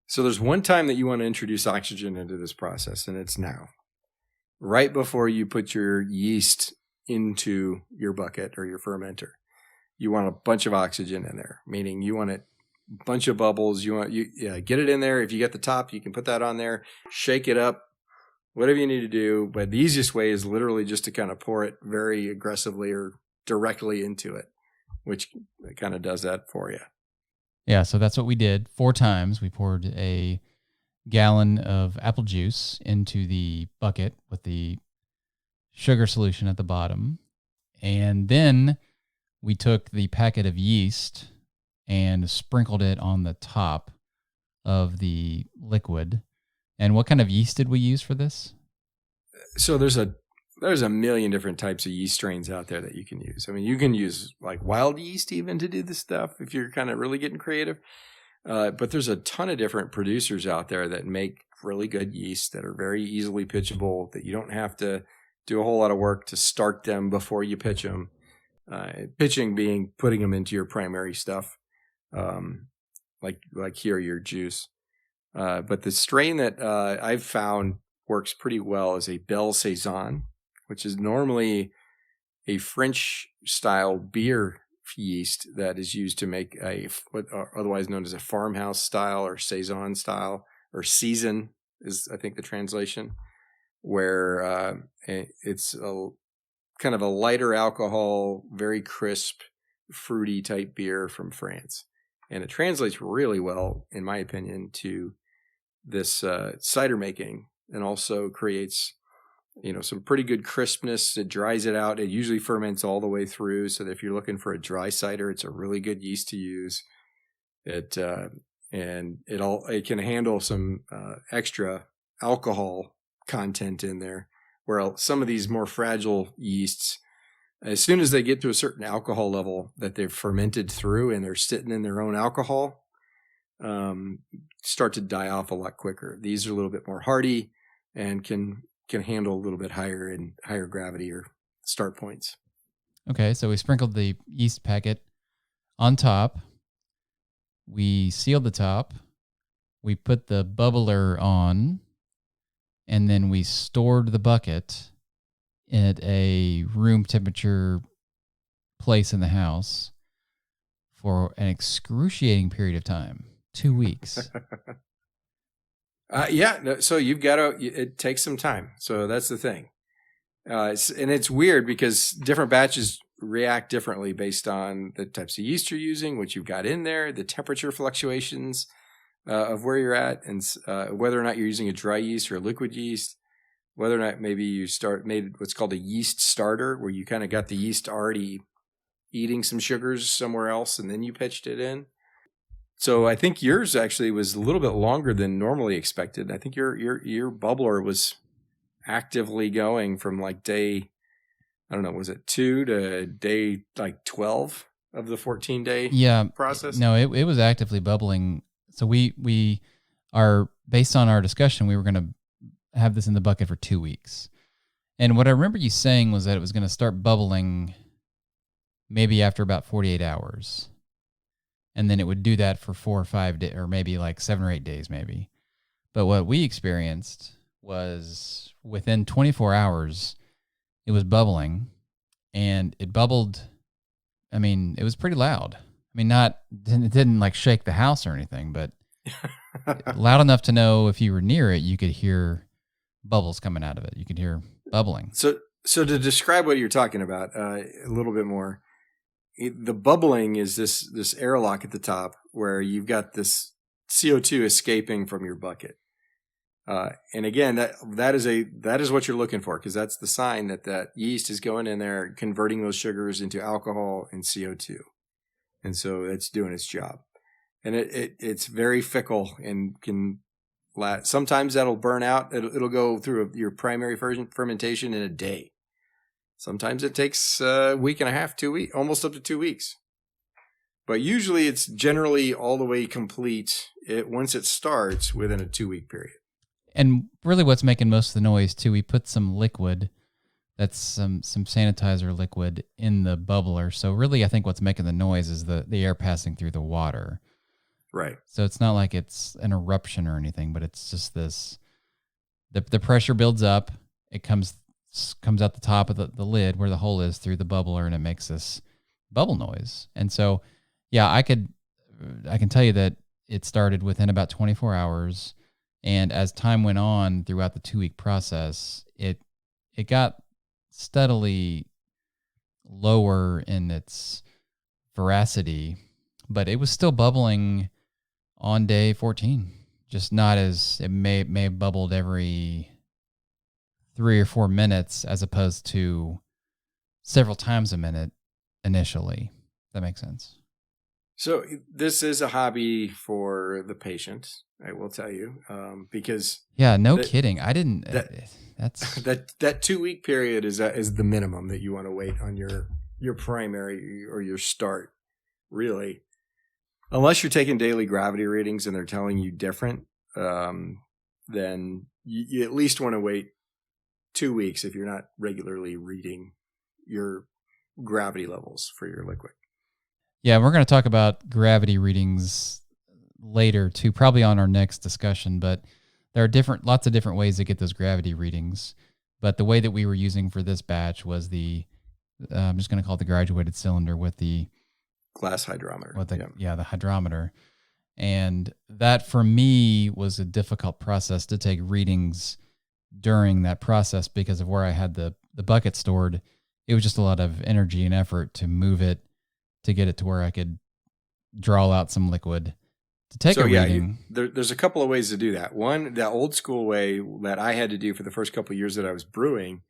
So there's one time that you want to introduce oxygen into this process, and it's now, right before you put your yeast into your bucket or your fermenter. You want a bunch of oxygen in there, meaning you want it. Bunch of bubbles. You get it in there. If you get the top, you can put that on there, shake it up, whatever you need to do. But the easiest way is literally just to kind of pour it very aggressively or directly into it, which kind of does that for you. Yeah, so that's what we did 4 times. We poured a gallon of apple juice into the bucket with the sugar solution at the bottom. And then we took the packet of yeast and sprinkled it on the top of the liquid. And what kind of yeast did we use for this? So there's a million different types of yeast strains out there that you can use. I mean, you can use like wild yeast even to do this stuff if you're kind of really getting creative. But there's a ton of different producers out there that make really good yeast that are very easily pitchable, that you don't have to do a whole lot of work to start them before you pitch them. Pitching being putting them into your primary stuff, like here, your juice. But the strain that I've found works pretty well is a Belle Saison, which is normally a French-style beer yeast that is used to make what are otherwise known as a farmhouse style or Saison style, or season is, I think, the translation, where it's a kind of a lighter alcohol, very crisp, fruity type beer from France. And it translates really well, in my opinion, to this cider making, and also creates, some pretty good crispness. It dries it out. It usually ferments all the way through, so that if you're looking for a dry cider, it's a really good yeast to use. It can handle some extra alcohol content in there, where some of these more fragile yeasts, as soon as they get to a certain alcohol level that they've fermented through and they're sitting in their own alcohol, start to die off a lot quicker. These are a little bit more hardy and can handle a little bit higher gravity or start points. Okay, so we sprinkled the yeast packet on top. We sealed the top. We put the bubbler on, and then we stored the bucket at a room temperature place in the house for an excruciating period of time, 2 weeks. So you've got to, it takes some time. So that's the thing. It's weird because different batches react differently based on the types of yeast you're using, what you've got in there, the temperature fluctuations of where you're at, and whether or not you're using a dry yeast or a liquid yeast, whether or not maybe you made what's called a yeast starter, where you kind of got the yeast already eating some sugars somewhere else and then you pitched it in. So I think yours actually was a little bit longer than normally expected. I think your bubbler was actively going from like day, I don't know, was it 2 to day like 12 of the 14-day process? No, it was actively bubbling. So we are, based on our discussion, we were going to have this in the bucket for 2 weeks. And what I remember you saying was that it was going to start bubbling maybe after about 48 hours. And then it would do that for 4 or 5 days, or maybe like 7 or 8 days maybe. But what we experienced was within 24 hours, it was bubbling, and it bubbled. I mean, it was pretty loud. I mean, it didn't like shake the house or anything, but loud enough to know if you were near it, you could hear bubbles coming out of it. You could hear bubbling. So to describe what you're talking about a little bit more, the bubbling is this airlock at the top where you've got this CO2 escaping from your bucket. And again, that is what you're looking for, because that's the sign that yeast is going in there, converting those sugars into alcohol and CO2. And so it's doing its job. And it's very fickle and can sometimes that'll burn out. It'll go through your primary fermentation in a day. Sometimes it takes a week and a half, 2 weeks, almost up to 2 weeks. But usually it's generally all the way complete once it starts within a 2-week period. And really what's making most of the noise too, we put some liquid, that's some sanitizer liquid in the bubbler. So really I think what's making the noise is the air passing through the water. Right. So it's not like it's an eruption or anything, but it's just this, the pressure builds up, it comes out the top of the lid where the hole is through the bubbler, and it makes this bubble noise. And so, yeah, I can tell you that it started within about 24 hours. And as time went on throughout the 2-week process, it got steadily lower in its veracity, but it was still bubbling on day 14. Just not as, it may have bubbled every 3 or 4 minutes as opposed to several times a minute initially. That makes sense. So this is a hobby for the patient, I will tell you, because Yeah, no that kidding. I didn't. That's that 2 week period is the minimum that you want to wait on your primary or your start, really. Unless you're taking daily gravity readings and they're telling you different, then you at least want to wait 2 weeks if you're not regularly reading your gravity levels for your liquid. Yeah, we're going to talk about gravity readings later too, probably on our next discussion, but there are lots of different ways to get those gravity readings. But the way that we were using for this batch was I'm just going to call it the graduated cylinder with the glass hydrometer. The hydrometer. And that for me was a difficult process to take readings during that process because of where I had the bucket stored. It was just a lot of energy and effort to move it, to get it to where I could draw out some liquid to take a reading. There's a couple of ways to do that. One, the old school way that I had to do for the first couple of years that I was brewing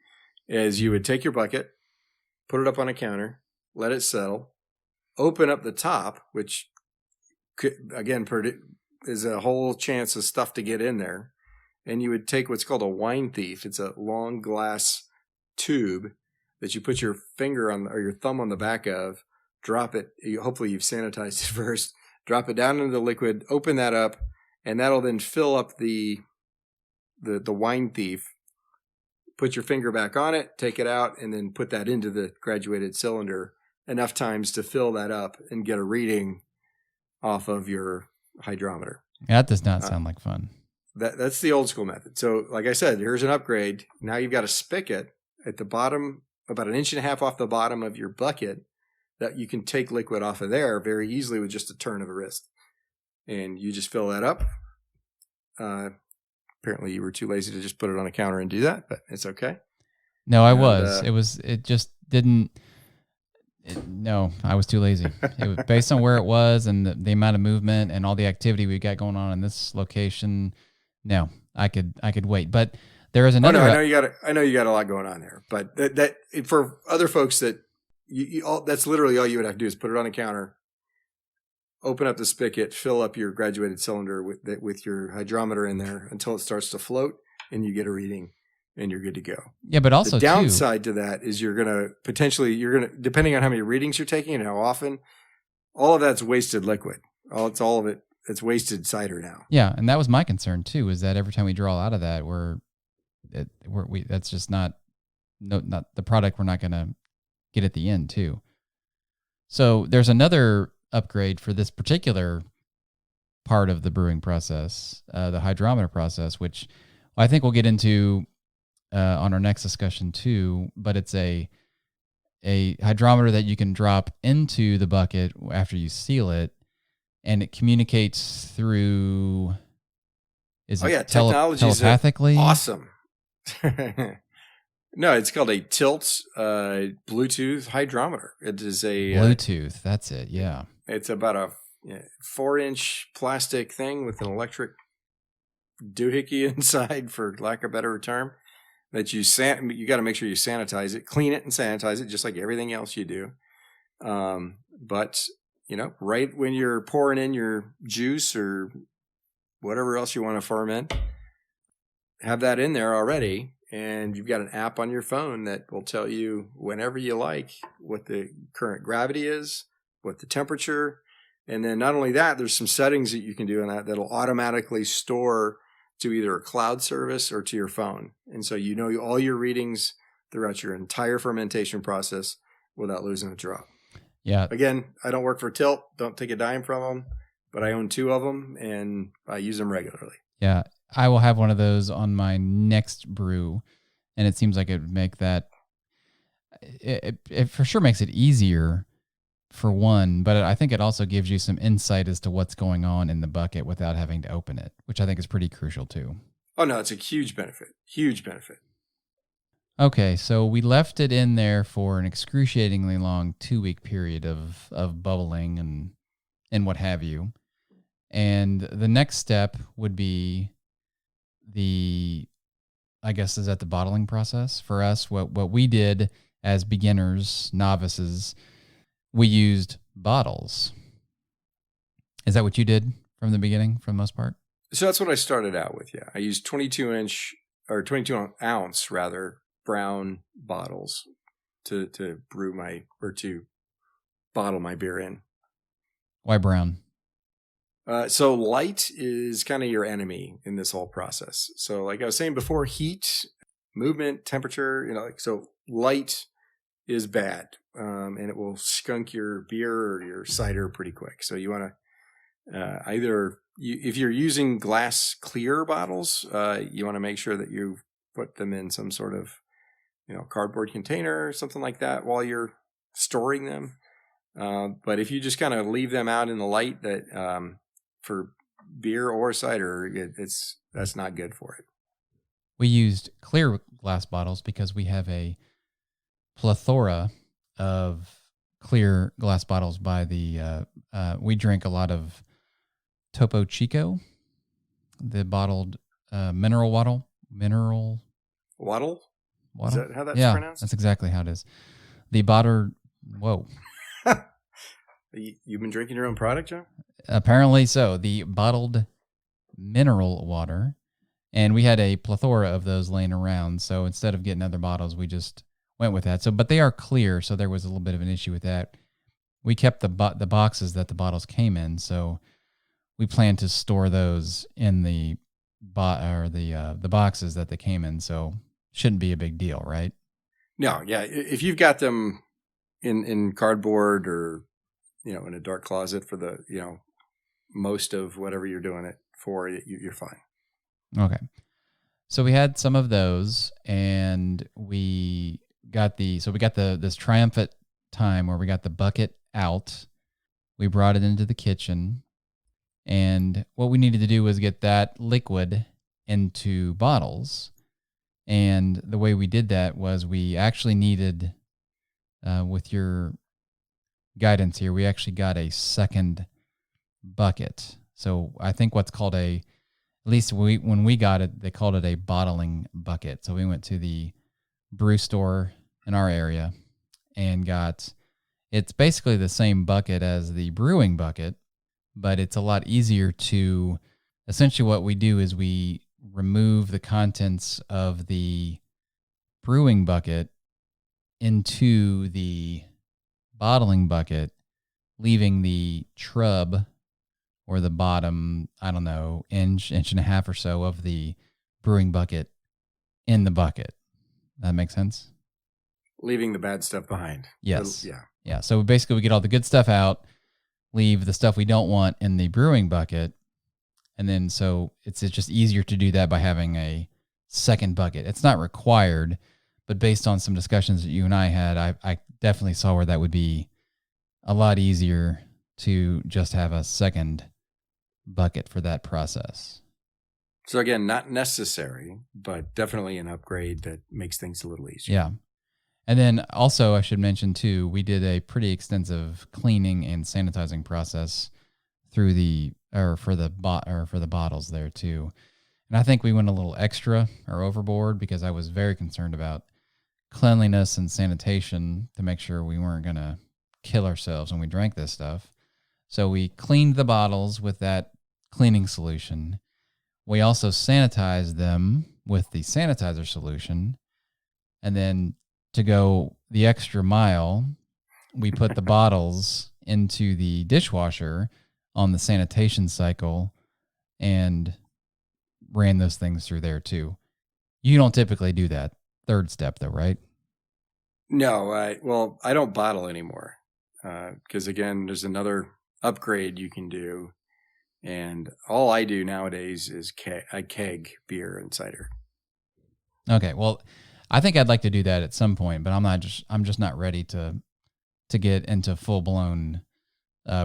is you would take your bucket, put it up on a counter, let it settle, open up the top, which could, again, is a whole chance of stuff to get in there. And you would take what's called a wine thief. It's a long glass tube that you put your finger on or your thumb on the back of, drop it. Hopefully you've sanitized it first. Drop it down into the liquid, open that up, and that'll then fill up the wine thief. Put your finger back on it, take it out, and then put that into the graduated cylinder enough times to fill that up and get a reading off of your hydrometer. That does not sound like fun. That's the old school method. So like I said, here's an upgrade. Now you've got a spigot at the bottom, about 1.5 inches off the bottom of your bucket, that you can take liquid off of there very easily with just a turn of a wrist. And you just fill that up. Apparently you were too lazy to just put it on a counter and do that, but it's okay. No, I was. It just didn't. No, I was too lazy. It was based on where it was and the amount of movement and all the activity we got going on in this location. No, I could wait. But there is another. I know you got a lot going on there, but that for other folks that that's literally all you would have to do is put it on a counter, open up the spigot, fill up your graduated cylinder with your hydrometer in there until it starts to float, and you get a reading, and you're good to go. Yeah, but also the downside to that is you're gonna depending on how many readings you're taking and how often, all of that's wasted liquid. All of it. It's wasted cider now. Yeah, and that was my concern too. Is that every time we draw out of that, that's just not the product we're not gonna get at the end too. So there's another upgrade for this particular part of the brewing process, the hydrometer process, which I think we'll get into on our next discussion too. But it's a hydrometer that you can drop into the bucket after you seal it, and it communicates through. Technology telepathically? Awesome. No, it's called a tilt Bluetooth hydrometer. It is a Bluetooth. That's it. Yeah. It's about a 4-inch plastic thing with an electric doohickey inside, for lack of a better term. That you got to make sure you sanitize it, clean it, and sanitize it, just like everything else you do. But right when you're pouring in your juice or whatever else you want to ferment, have that in there already. And you've got an app on your phone that will tell you whenever you like what the current gravity is, what the temperature, and then not only that, there's some settings that you can do in that'll automatically store to either a cloud service or to your phone. And so all your readings throughout your entire fermentation process without losing a drop. Yeah. Again, I don't work for Tilt, don't take a dime from them, but I own 2 of them and I use them regularly. Yeah. I will have one of those on my next brew, and it seems like it would make that. It for sure makes it easier, for one, but I think it also gives you some insight as to what's going on in the bucket without having to open it, which I think is pretty crucial too. Oh no, it's a huge benefit. Huge benefit. Okay, so we left it in there for an excruciatingly long 2-week period of bubbling and what have you. And the next step would be the bottling process for us. What we did as beginners, novices, we used bottles. Is that what you did from the beginning, for the most part? So that's what I started out with. Yeah, I used 22 ounce rather brown bottles to bottle my beer in. Why brown? So light is kind of your enemy in this whole process. So like I was saying before, heat, movement, temperature, so light is bad, and it will skunk your beer or your cider pretty quick. So you want to if you're using glass clear bottles, you want to make sure that you put them in some sort of cardboard container or something like that while you're storing them. But if you just kind of leave them out in the light, that for beer or cider, that's not good for it. We used clear glass bottles because we have a plethora of clear glass bottles by the we drink a lot of Topo Chico, the bottled mineral waddle. Waddle? Is that how that's pronounced? That's exactly how it is. The bottled, whoa. You've been drinking your own product, John? Apparently so. The bottled mineral water. And we had a plethora of those laying around. So instead of getting other bottles, we just went with that. So, but they are clear. So there was a little bit of an issue with that. We kept the boxes that the bottles came in. So we plan to store those in the boxes that they came in. So shouldn't be a big deal, right? No. Yeah. If you've got them in cardboard or, in a dark closet for the, most of whatever you're doing it for, you're fine. Okay. So we had some of those, and we got this triumphant time where we got the bucket out. We brought it into the kitchen, and what we needed to do was get that liquid into bottles. And the way we did that was we actually needed, with your guidance here, we actually got a second bucket. So I think what's called at least when we got it, they called it a bottling bucket. So we went to the brew store in our area and it's basically the same bucket as the brewing bucket, but it's a lot easier to, essentially what we do is we remove the contents of the brewing bucket into the bottling bucket, leaving the trub or the bottom, I don't know, inch and a half or so of the brewing bucket in the bucket. That makes sense? Leaving the bad stuff behind. Yes. Yeah. Yeah. So basically we get all the good stuff out, leave the stuff we don't want in the brewing bucket. And then so it's just easier to do that by having a second bucket. It's not required, but based on some discussions that you and I had, I definitely saw where that would be a lot easier to just have a second bucket for that process. So again, not necessary, but definitely an upgrade that makes things a little easier. Yeah. And then also I should mention too, we did a pretty extensive cleaning and sanitizing process for the bottles there too. And I think we went a little extra or overboard because I was very concerned about cleanliness and sanitation to make sure we weren't going to kill ourselves when we drank this stuff. So we cleaned the bottles with that cleaning solution. We also sanitized them with the sanitizer solution. And then to go the extra mile, we put the bottles into the dishwasher on the sanitation cycle and ran those things through there too. You don't typically do that third step though, right? No, I don't bottle anymore because again, there's another upgrade you can do. And all I do nowadays is I keg beer and cider. Okay, well, I think I'd like to do that at some point, but I'm just not ready to get into full blown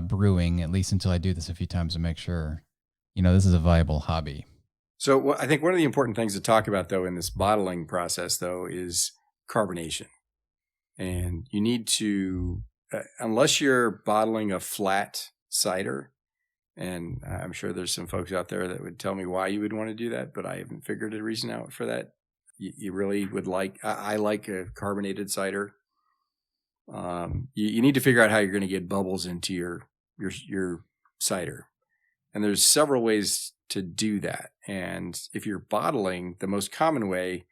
brewing, at least until I do this a few times to make sure, this is a viable hobby. So I think one of the important things to talk about though in this bottling process though is carbonation. And you need to, unless you're bottling a flat cider, and I'm sure there's some folks out there that would tell me why you would want to do that, but I haven't figured a reason out for that. You really would I like a carbonated cider. you need to figure out how you're going to get bubbles into your cider. And there's several ways to do that. And if you're bottling, the most common way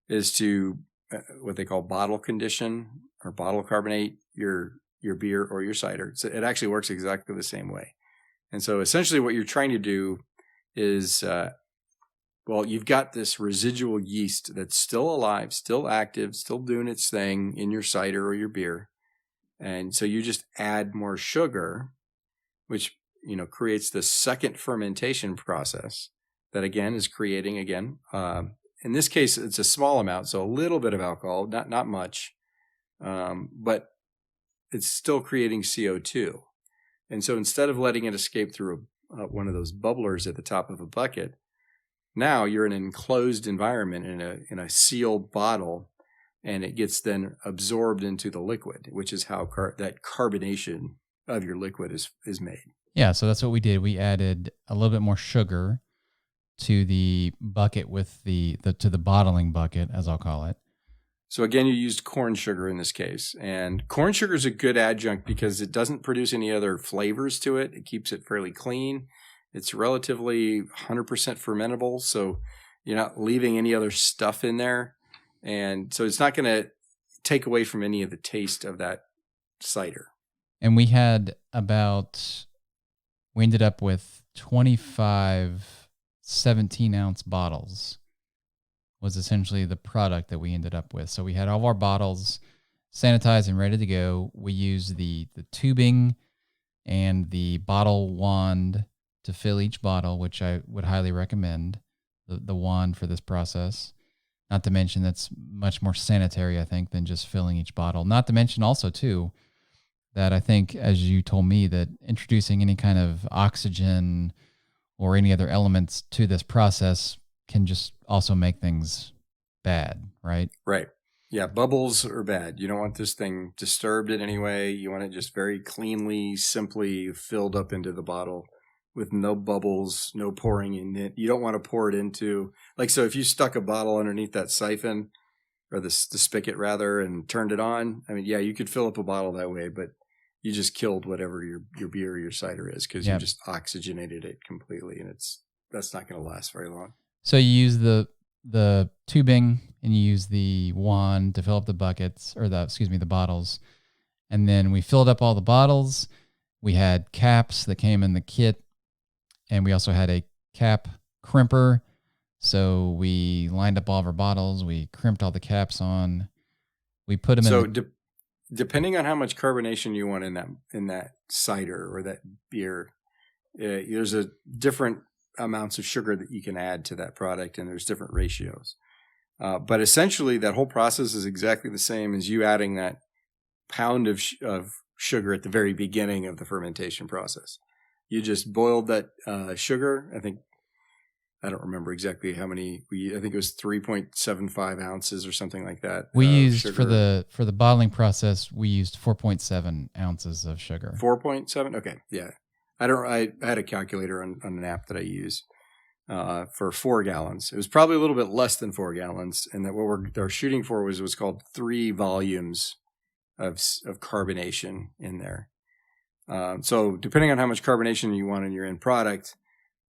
is to what they call bottle condition or bottle carbonate your beer or your cider. So it actually works exactly the same way. And so essentially what you're trying to do is, you've got this residual yeast that's still alive, still active, still doing its thing in your cider or your beer. And so you just add more sugar, which, creates the second fermentation process that again is creating in this case, it's a small amount. So a little bit of alcohol, not much, but it's still creating CO2. And so instead of letting it escape through one of those bubblers at the top of a bucket, now you're in an enclosed environment in a sealed bottle, and it gets then absorbed into the liquid, which is how that carbonation of your liquid is made. Yeah, so that's what we did. We added a little bit more sugar to the bucket with to the bottling bucket, as I'll call it. So again, you used corn sugar in this case, and corn sugar is a good adjunct because it doesn't produce any other flavors to it. It keeps it fairly clean. It's relatively 100% fermentable, so you're not leaving any other stuff in there. And so it's not going to take away from any of the taste of that cider. And we ended up with 25 17-ounce bottles was essentially the product that we ended up with. So we had all of our bottles sanitized and ready to go. We used the tubing and the bottle wand to fill each bottle, which I would highly recommend, the wand for this process. Not to mention that's much more sanitary, I think, than just filling each bottle. Not to mention also, too, that I think, as you told me, that introducing any kind of oxygen or any other elements to this process can just also make things bad, right? Right. Yeah, bubbles are bad. You don't want this thing disturbed in any way. You want it just very cleanly, simply filled up into the bottle with no bubbles, no pouring in it. You don't want to pour it into, so if you stuck a bottle underneath that siphon, or the spigot rather, and turned it on, you could fill up a bottle that way, but you just killed whatever your beer or your cider is because you just oxygenated it completely, and that's not going to last very long. So you use the tubing and you use the wand to fill up the buckets, or the bottles. And then we filled up all the bottles. We had caps that came in the kit, and we also had a cap crimper. So we lined up all of our bottles. We crimped all the caps on. We put them in. So depending on how much carbonation you want in that cider or that beer, there's a different amounts of sugar that you can add to that product, and there's different ratios. But essentially, that whole process is exactly the same as you adding that pound of sugar at the very beginning of the fermentation process. You just boiled that sugar. I don't remember exactly how many. I think it was 3.75 ounces or something like that. We used sugar. for the bottling process. We used 4.7 ounces of sugar. 4.7. Okay, yeah. I had a calculator on an app that I use for 4 gallons. It was probably a little bit less than 4 gallons, and that what they're shooting for was what's called 3 volumes of carbonation in there. So depending on how much carbonation you want in your end product,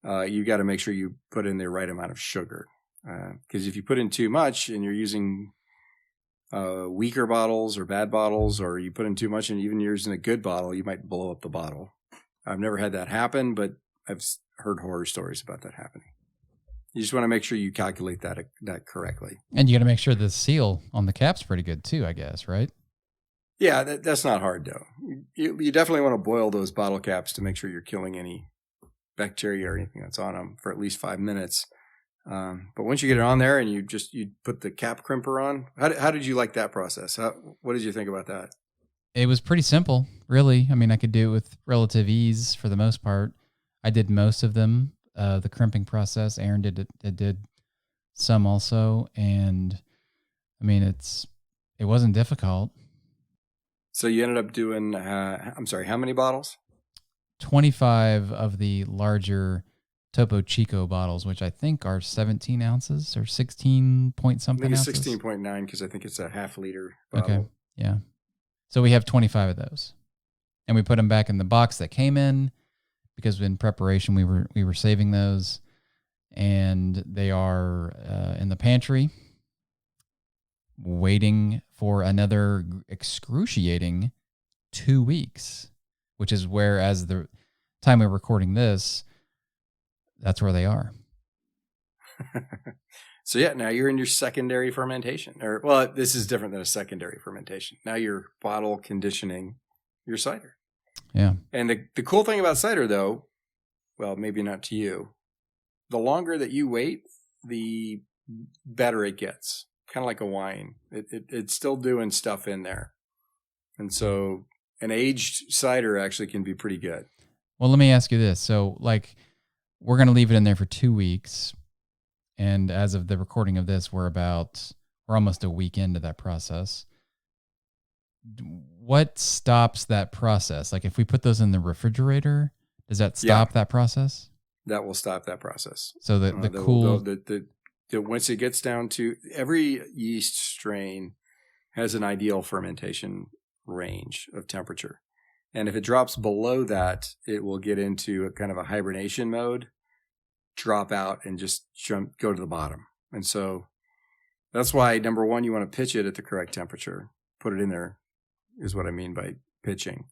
you got to make sure you put in the right amount of sugar. Because if you put in too much and you're using weaker bottles or bad bottles, or you put in too much and even you're using a good bottle, you might blow up the bottle. I've never had that happen, but I've heard horror stories about that happening. You just want to make sure you calculate that correctly. And you got to make sure the seal on the cap's pretty good too, I guess, right? Yeah, that's not hard though. You definitely want to boil those bottle caps to make sure you're killing any bacteria or anything that's on them for at least 5 minutes. But once you get it on there and you put the cap crimper on, how did you like that process? What did you think about that? It was pretty simple, really. I could do it with relative ease for the most part. I did most of them, the crimping process. Aaron did some also, and it wasn't difficult. So you ended up doing, how many bottles? 25 of the larger Topo Chico bottles, which I think are 17 ounces or 16 point something ounces. I think it's 16.9 because I think it's a half liter bottle. Okay, yeah. So we have 25 of those, and we put them back in the box that came in because in preparation we were saving those, and they are in the pantry waiting for another excruciating 2 weeks, which is where, as the time we're recording this, that's where they are. So yeah, now you're in your secondary fermentation. Well, this is different than a secondary fermentation. Now you're bottle conditioning your cider. Yeah. And the cool thing about cider, though, well, maybe not to you, the longer that you wait, the better it gets. Kind of like a wine. It's still doing stuff in there. And so an aged cider actually can be pretty good. Well, let me ask you this. So, like, we're going to leave it in there for 2 weeks. And as of the recording of this, we're almost a week into that process. What stops that process? Like, if we put those in the refrigerator, does that stop that process? That will stop that process. So once it gets down to, every yeast strain has an ideal fermentation range of temperature. And if it drops below that, it will get into a kind of a hibernation mode, drop out, and just go to the bottom. And so that's why, number one, you want to pitch it at the correct temperature. Put it in there is what I mean by pitching.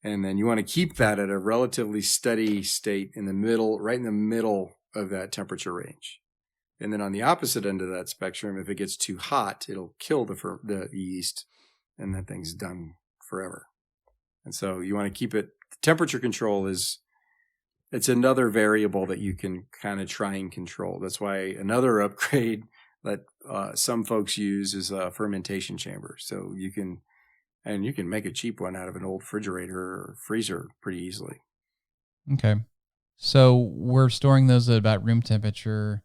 And then you want to keep that at a relatively steady state in the middle, right in the middle of that temperature range. And then on the opposite end of that spectrum, if it gets too hot, it'll kill the yeast, and that thing's done forever. And so you want to keep it. Temperature control it's another variable that you can kind of try and control. That's why another upgrade that some folks use is a fermentation chamber. So you can make a cheap one out of an old refrigerator or freezer pretty easily. Okay. So we're storing those at about room temperature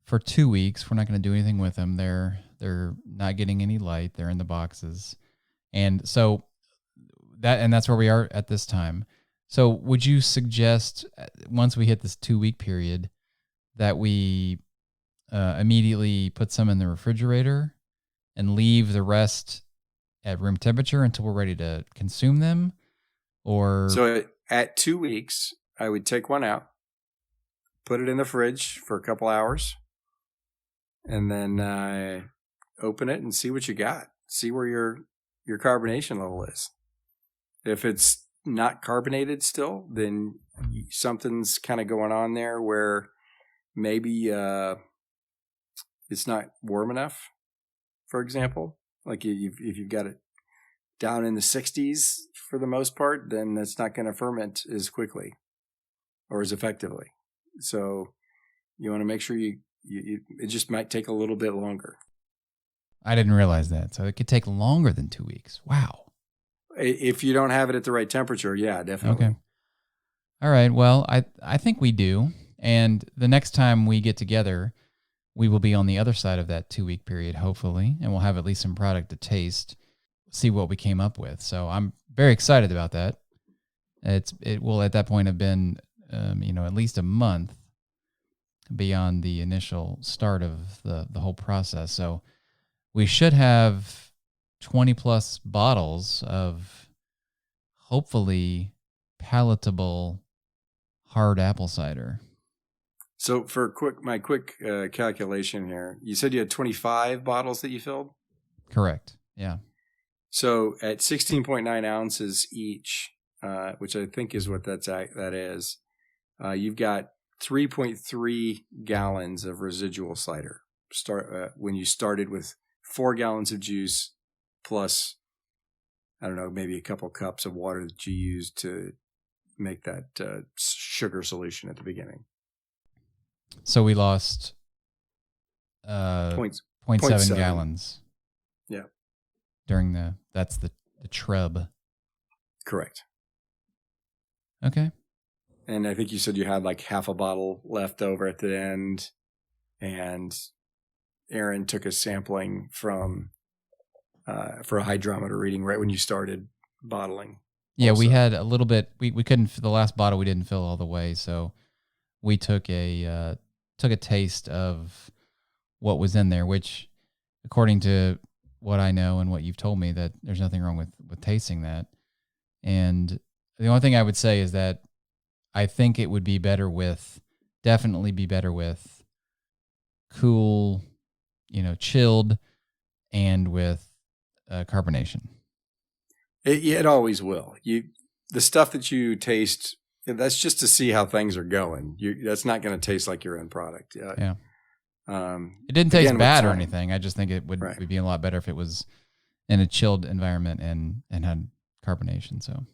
for 2 weeks. We're not going to do anything with them. They're not getting any light. They're in the boxes. And so that's where we are at this time. So would you suggest, once we hit this 2 week period, that we immediately put some in the refrigerator and leave the rest at room temperature until we're ready to consume them? Or so at 2 weeks, I would take one out, put it in the fridge for a couple hours, and then open it and see what you got. See where your carbonation level is. If it's not carbonated still, then something's kind of going on there where maybe it's not warm enough, for example. Like if you've got it down in the 60s for the most part, then that's not going to ferment as quickly or as effectively. So you want to make sure it just might take a little bit longer. I didn't realize that. So it could take longer than 2 weeks. Wow. If you don't have it at the right temperature, yeah, definitely. Okay. All right. Well, I think we do. And the next time we get together, we will be on the other side of that 2 week period, hopefully, and we'll have at least some product to taste, see what we came up with. So I'm very excited about that. It will at that point have been, at least a month beyond the initial start of the whole process. So we should have 20 plus bottles of hopefully palatable hard apple cider. So for my quick calculation here, you said you had 25 bottles that you filled? Correct. Yeah. So at 16.9 ounces each, which I think is what that is, you've got 3.3 gallons of residual cider. When you started with 4 gallons of juice plus, I don't know, maybe a couple cups of water that you used to make that sugar solution at the beginning. So we lost 0.7 gallons. Yeah. That's the trub. Correct. Okay. And I think you said you had like half a bottle left over at the end, and Aaron took a sampling from for a hydrometer reading right when you started bottling. Yeah, also. We had a little bit. We couldn't. The last bottle we didn't fill all the way, so we took a taste of what was in there, which, according to what I know and what you've told me, that there's nothing wrong with tasting that. And the only thing I would say is that I think it would be better definitely be better with cool, chilled, and with carbonation. It always will. The stuff that you taste, that's just to see how things are going. That's not going to taste like your end product. Yeah. It didn't taste bad or anything. I just think it would be a lot better if it was in a chilled environment and had carbonation. So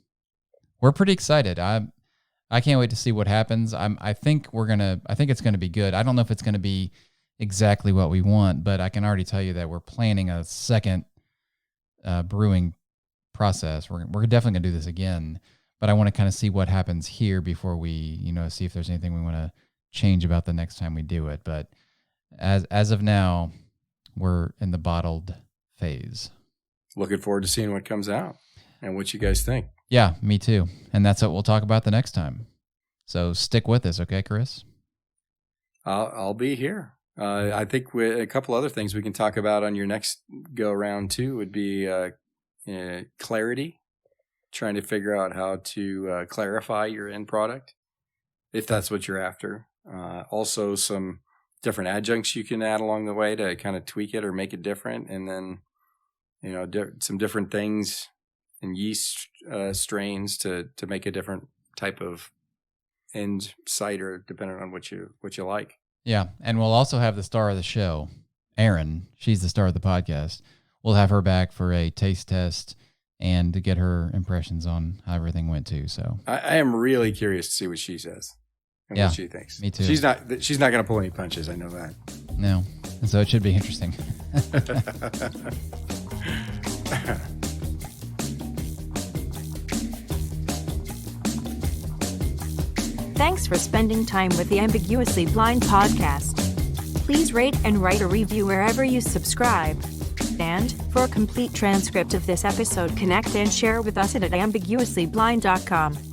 we're pretty excited. I can't wait to see what happens. I think it's gonna be good. I don't know if it's gonna be exactly what we want, but I can already tell you that we're planning a second brewing process. We're definitely gonna do this again, but I want to kind of see what happens here before we, see if there's anything we want to change about the next time we do it. But as of now, we're in the bottled phase. Looking forward to seeing what comes out and what you guys think. Yeah, me too. And that's what we'll talk about the next time. So stick with us, okay, Chris? I'll be here. I think a couple other things we can talk about on your next go around too would be clarity, trying to figure out how to clarify your end product, if that's what you're after. Also, some different adjuncts you can add along the way to kind of tweak it or make it different, and then some different things and yeast strains to make a different type of end cider depending on what you like. Yeah, and we'll also have the star of the show, Erin. She's the star of the podcast. We'll have her back for a taste test and to get her impressions on how everything went too. So I am really curious to see what she says and what she thinks. Me too. She's not going to pull any punches. I know that. No, and so it should be interesting. Thanks for spending time with the Ambiguously Blind podcast. Please rate and write a review wherever you subscribe. And for a complete transcript of this episode, connect and share with us at ambiguouslyblind.com.